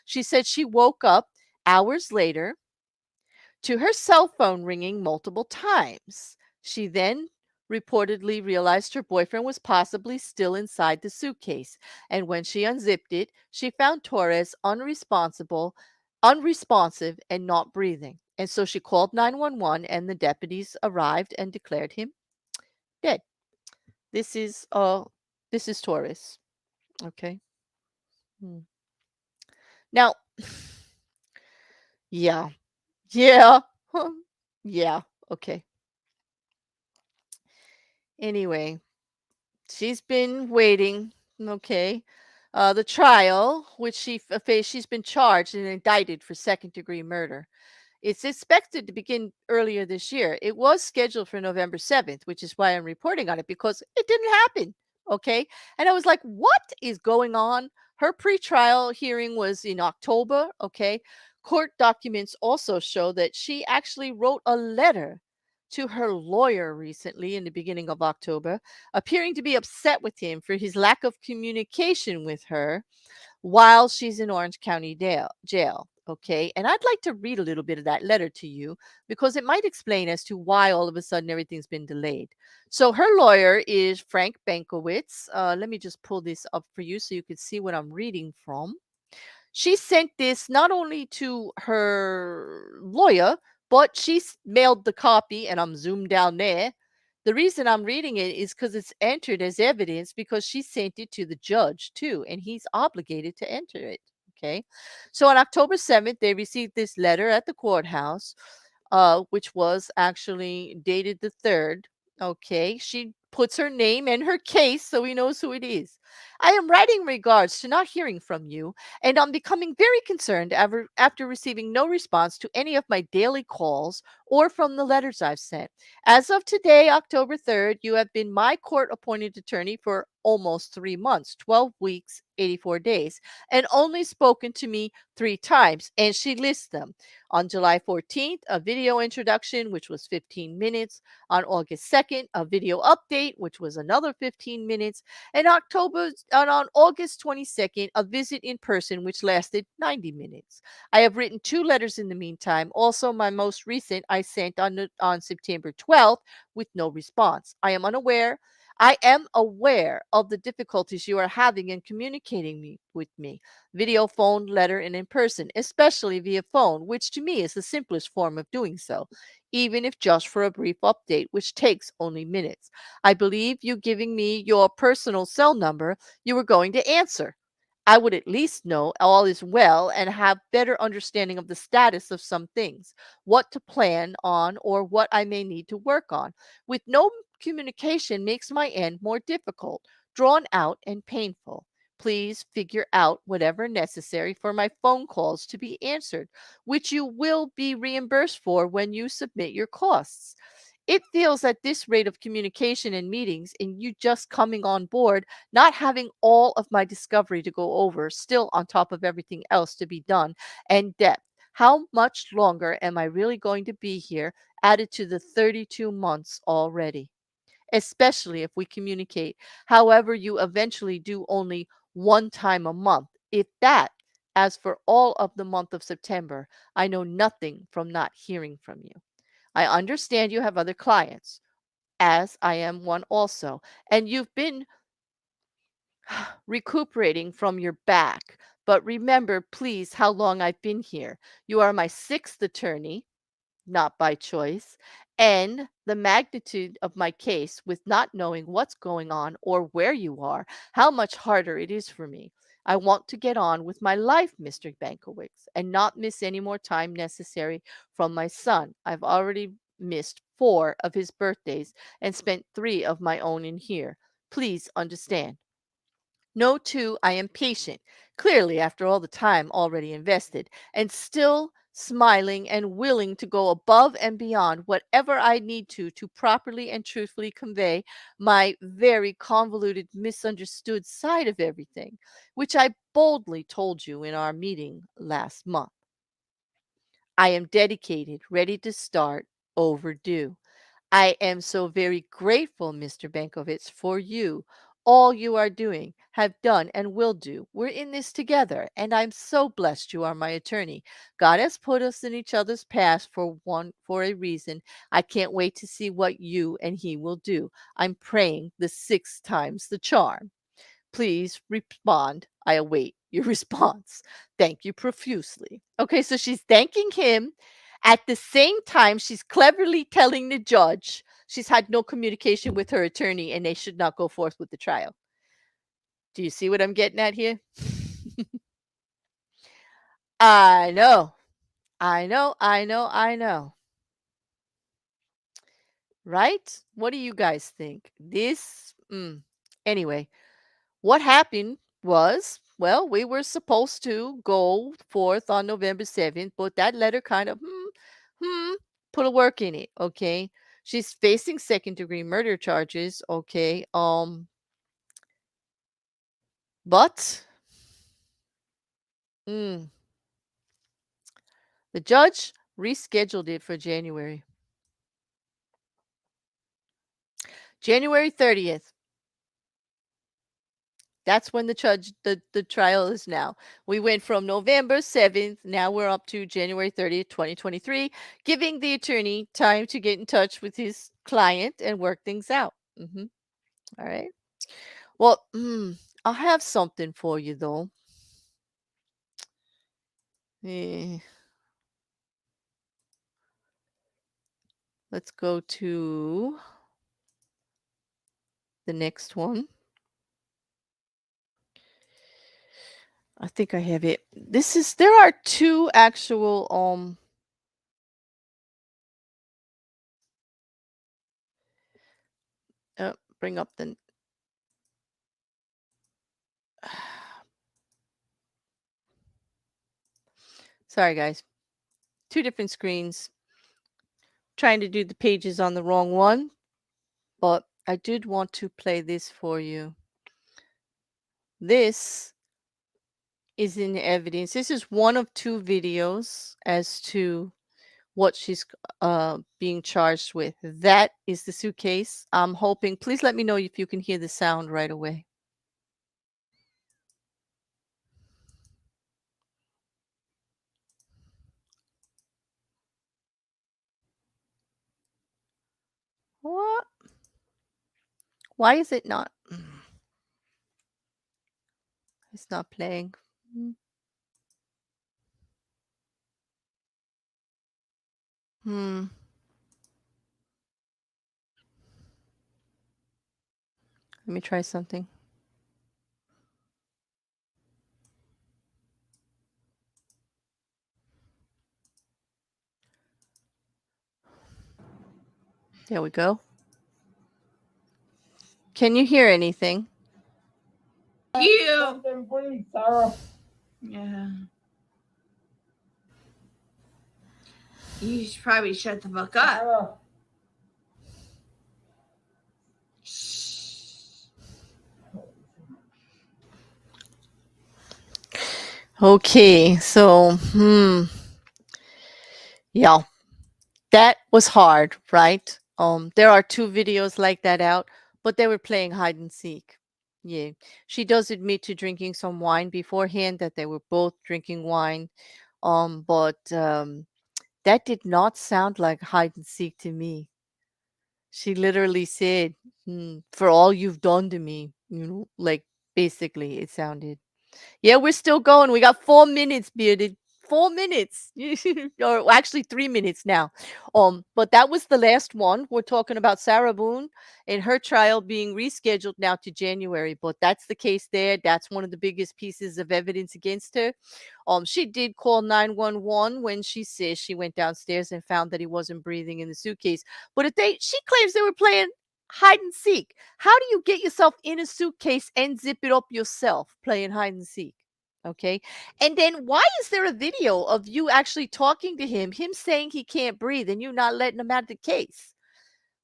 She said she woke up hours later to her cell phone ringing multiple times. She then reportedly realized her boyfriend was possibly still inside the suitcase, and when she unzipped it, she found Torres unresponsive and not breathing. And so she called 911 and the deputies arrived and declared him dead. This is Torres. Okay. Hmm. Now, yeah. Yeah. Yeah. Okay. Anyway, she's been waiting. Okay. The trial, which she faced, she's been charged and indicted for second-degree murder. It's expected to begin earlier this year. It was scheduled for November 7th, which is why I'm reporting on it because it didn't happen. Okay. And I was like, what is going on? Her pretrial hearing was in October. Okay. Court documents also show that she actually wrote a letter to her lawyer recently in the beginning of October, appearing to be upset with him for his lack of communication with her while she's in Orange County jail. Okay. And I'd like to read a little bit of that letter to you because it might explain as to why all of a sudden everything's been delayed. So her lawyer is Frank Bankowitz. Let me just pull this up for you so you can see what I'm reading from. She sent this not only to her lawyer, but mailed the copy, and I'm zoomed down there. The reason I'm reading it is because it's entered as evidence because she sent it to the judge too, and he's obligated to enter it. Okay. So on October 7th, they received this letter at the courthouse, which was actually dated the 3rd. Okay. She puts her name and her case so he knows who it is. I am writing regards to not hearing from you, and I'm becoming very concerned after receiving no response to any of my daily calls or from the letters I've sent. As of today, October 3rd, you have been my court appointed attorney for almost 3 months, 12 weeks, 84 days, and only spoken to me 3 times. And she lists them. On July 14th, a video introduction, which was 15 minutes. On August 2nd, a video update, which was another 15 minutes. And on August 22nd, a visit in person, which lasted 90 minutes. I have written 2 letters in the meantime. Also, my most recent I sent on September 12th with no response. I am aware of the difficulties you are having in communicating with me, video, phone, letter, and in person, especially via phone, which to me is the simplest form of doing so, even if just for a brief update, which takes only minutes. I believe you giving me your personal cell number, you were going to answer. I would at least know all is well and have better understanding of the status of some things, what to plan on or what I may need to work on. With no communication makes my end more difficult, drawn out and painful. Please figure out whatever necessary for my phone calls to be answered, which you will be reimbursed for when you submit your costs. It feels at this rate of communication and meetings, and you just coming on board, not having all of my discovery to go over, still on top of everything else to be done, and depth. How much longer am I really going to be here, added to the 32 months already? Especially if we communicate. However, you eventually do only one time a month, if that. As for all of the month of September, I know nothing from not hearing from you. I understand you have other clients, as I am one also, and you've been recuperating from your back. But remember, please, how long I've been here. You are my 6th attorney, not by choice, and the magnitude of my case with not knowing what's going on or where you are, how much harder it is for me. I want to get on with my life, Mr. Bankowitz, and not miss any more time necessary from my son. I've already missed 4 of his birthdays and spent 3 of my own in here. Please understand. No, too, I am patient, clearly after all the time already invested, and still smiling and willing to go above and beyond whatever I need to properly and truthfully convey my very convoluted, misunderstood side of everything, which I boldly told you in our meeting last month. I am dedicated, ready to start, overdue. I am so very grateful, Mr. Bankovitz, for you. All you are doing, have done, and will do. We're in this together, and I'm so blessed you are my attorney. God has put us in each other's paths for a reason. I can't wait to see what you and he will do. I'm praying the 6 times the charm. Please respond. I await your response. Thank you profusely. Okay, so she's thanking him. At the same time, she's cleverly telling the judge she's had no communication with her attorney and they should not go forth with the trial. Do you see what I'm getting at here? I know. I know. Right? What do you guys think? Anyway, what happened was, well, we were supposed to go forth on November 7th, but that letter kind of put a work in it, okay? She's facing second-degree murder charges, okay? But mm, the judge rescheduled it for January. January 30th. That's when the trial is now. We went from November 7th, now we're up to January 30th, 2023, giving the attorney time to get in touch with his client and work things out. All right. Well, I'll have something for you though. Eh, let's go to the next one. I think I have it. There are 2 actual bring up the sorry guys. 2 different screens. Trying to do the pages on the wrong one, but I did want to play this for you. This is in evidence. This is one of 2 videos as to what she's being charged with. That is the suitcase. I'm hoping, please let me know if you can hear the sound right away. What? Why is it not? It's not playing. Let me try something. There we go. Can you hear anything? Something, please, Sarah. Yeah. You should probably shut the fuck up. Sarah. Okay, so yeah, that was hard, right? There are 2 videos like that out, but they were playing hide and seek. Yeah, she does admit to drinking some wine beforehand, that they were both drinking wine. But that did not sound like hide and seek to me. She literally said, "For all you've done to me," like basically it sounded. Yeah, we're still going. We got 4 minutes, bearded. 4 minutes, or actually 3 minutes now. But that was the last one. We're talking about Sarah Boone and her trial being rescheduled now to January. But that's the case there. That's one of the biggest pieces of evidence against her. She did call 911 when she says she went downstairs and found that he wasn't breathing in the suitcase. But she claims they were playing hide and seek. How do you get yourself in a suitcase and zip it up yourself playing hide and seek? Okay. And then why is there a video of you actually talking to him saying he can't breathe and you not letting him out of the case?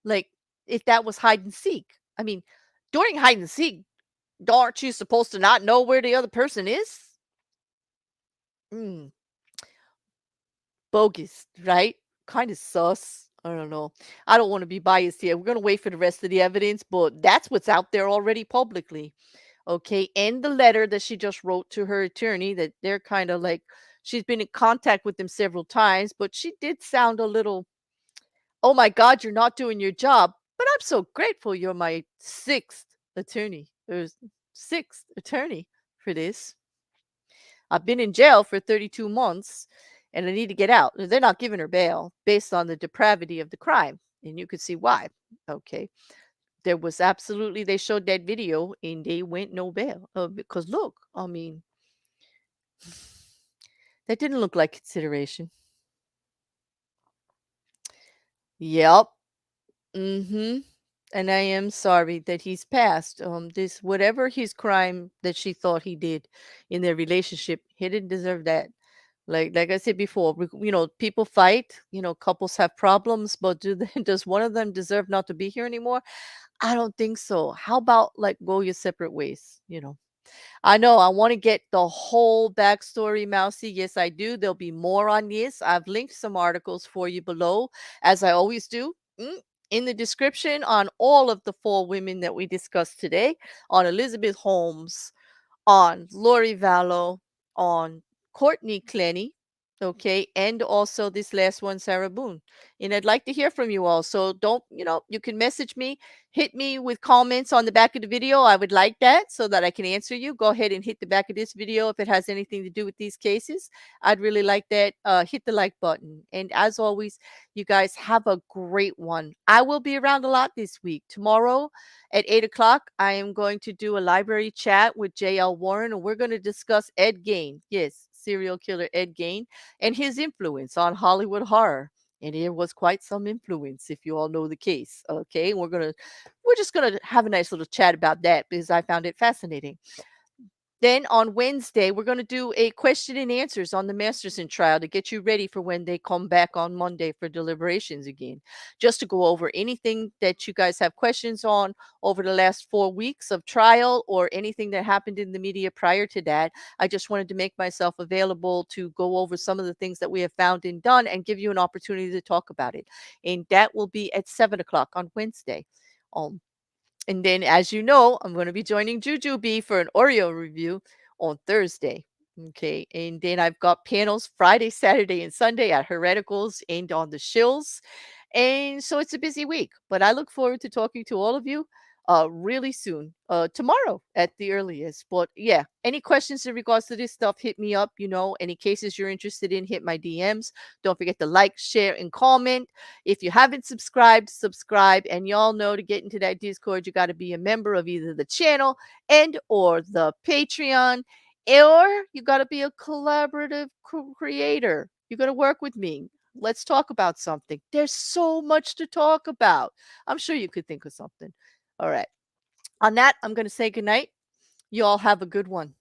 Like, if that was hide and seek. I mean, during hide and seek, aren't you supposed to not know where the other person is? Mm, bogus, right? Kind of sus. I don't know. I don't want to be biased here. We're going to wait for the rest of the evidence, but that's what's out there already publicly. Okay. And the letter that she just wrote to her attorney, that they're kind of like, she's been in contact with them several times, but she did sound a little, oh my God, you're not doing your job. But I'm so grateful you're my sixth attorney. There's sixth attorney for this. I've been in jail for 32 months and I need to get out. They're not giving her bail based on the depravity of the crime. And you could see why. Okay. There was absolutely, they showed that video and they went no bail. Because look, I mean, that didn't look like consideration. Yep. Mm-hmm. And I am sorry that he's passed. This, whatever his crime that she thought he did in their relationship, he didn't deserve that. Like I said before, people fight. Couples have problems, but does one of them deserve not to be here anymore? I don't think so. How about like go your separate ways? I know I want to get the whole backstory, Mousy. Yes, I do. There'll be more on this. I've linked some articles for you below, as I always do. In the description on all of the 4 women that we discussed today, on Elizabeth Holmes, on Lori Vallow, on Courtney Clenney, okay, and also this last one, Sarah Boone. And I'd like to hear from you all. So don't, you can message me, hit me with comments on the back of the video. I would like that so that I can answer you. Go ahead and hit the back of this video if it has anything to do with these cases. I'd really like that. Hit the like button. And as always, you guys have a great one. I will be around a lot this week. Tomorrow at 8 o'clock, I am going to do a library chat with J.L. Warren, and we're going to discuss Ed Gein. Yes, serial killer Ed Gein, and his influence on Hollywood horror. And there was quite some influence, if you all know the case. Okay, we're just gonna have a nice little chat about that because I found it fascinating. Then on Wednesday, we're going to do a question and answers on the Masterson trial to get you ready for when they come back on Monday for deliberations again. Just to go over anything that you guys have questions on over the last 4 weeks of trial or anything that happened in the media prior to that. I just wanted to make myself available to go over some of the things that we have found and done and give you an opportunity to talk about it. And that will be at 7 o'clock on Wednesday. And then, as you know, I'm going to be joining Juju B for an Oreo review on Thursday. Okay. And then I've got panels Friday, Saturday, and Sunday at Hereticals and on the Shills. And so it's a busy week, but I look forward to talking to all of you really soon, tomorrow at the earliest. But yeah, any questions in regards to this stuff, hit me up. Any cases you're interested in, hit my DMs. Don't forget to like, share, and comment. If you haven't subscribed, subscribe. And y'all know to get into that Discord, you got to be a member of either the channel and or the Patreon, or you got to be a collaborative creator. You got to work with me. Let's talk about something. There's so much to talk about. I'm sure you could think of something. All right. On that, I'm going to say goodnight. You all have a good one.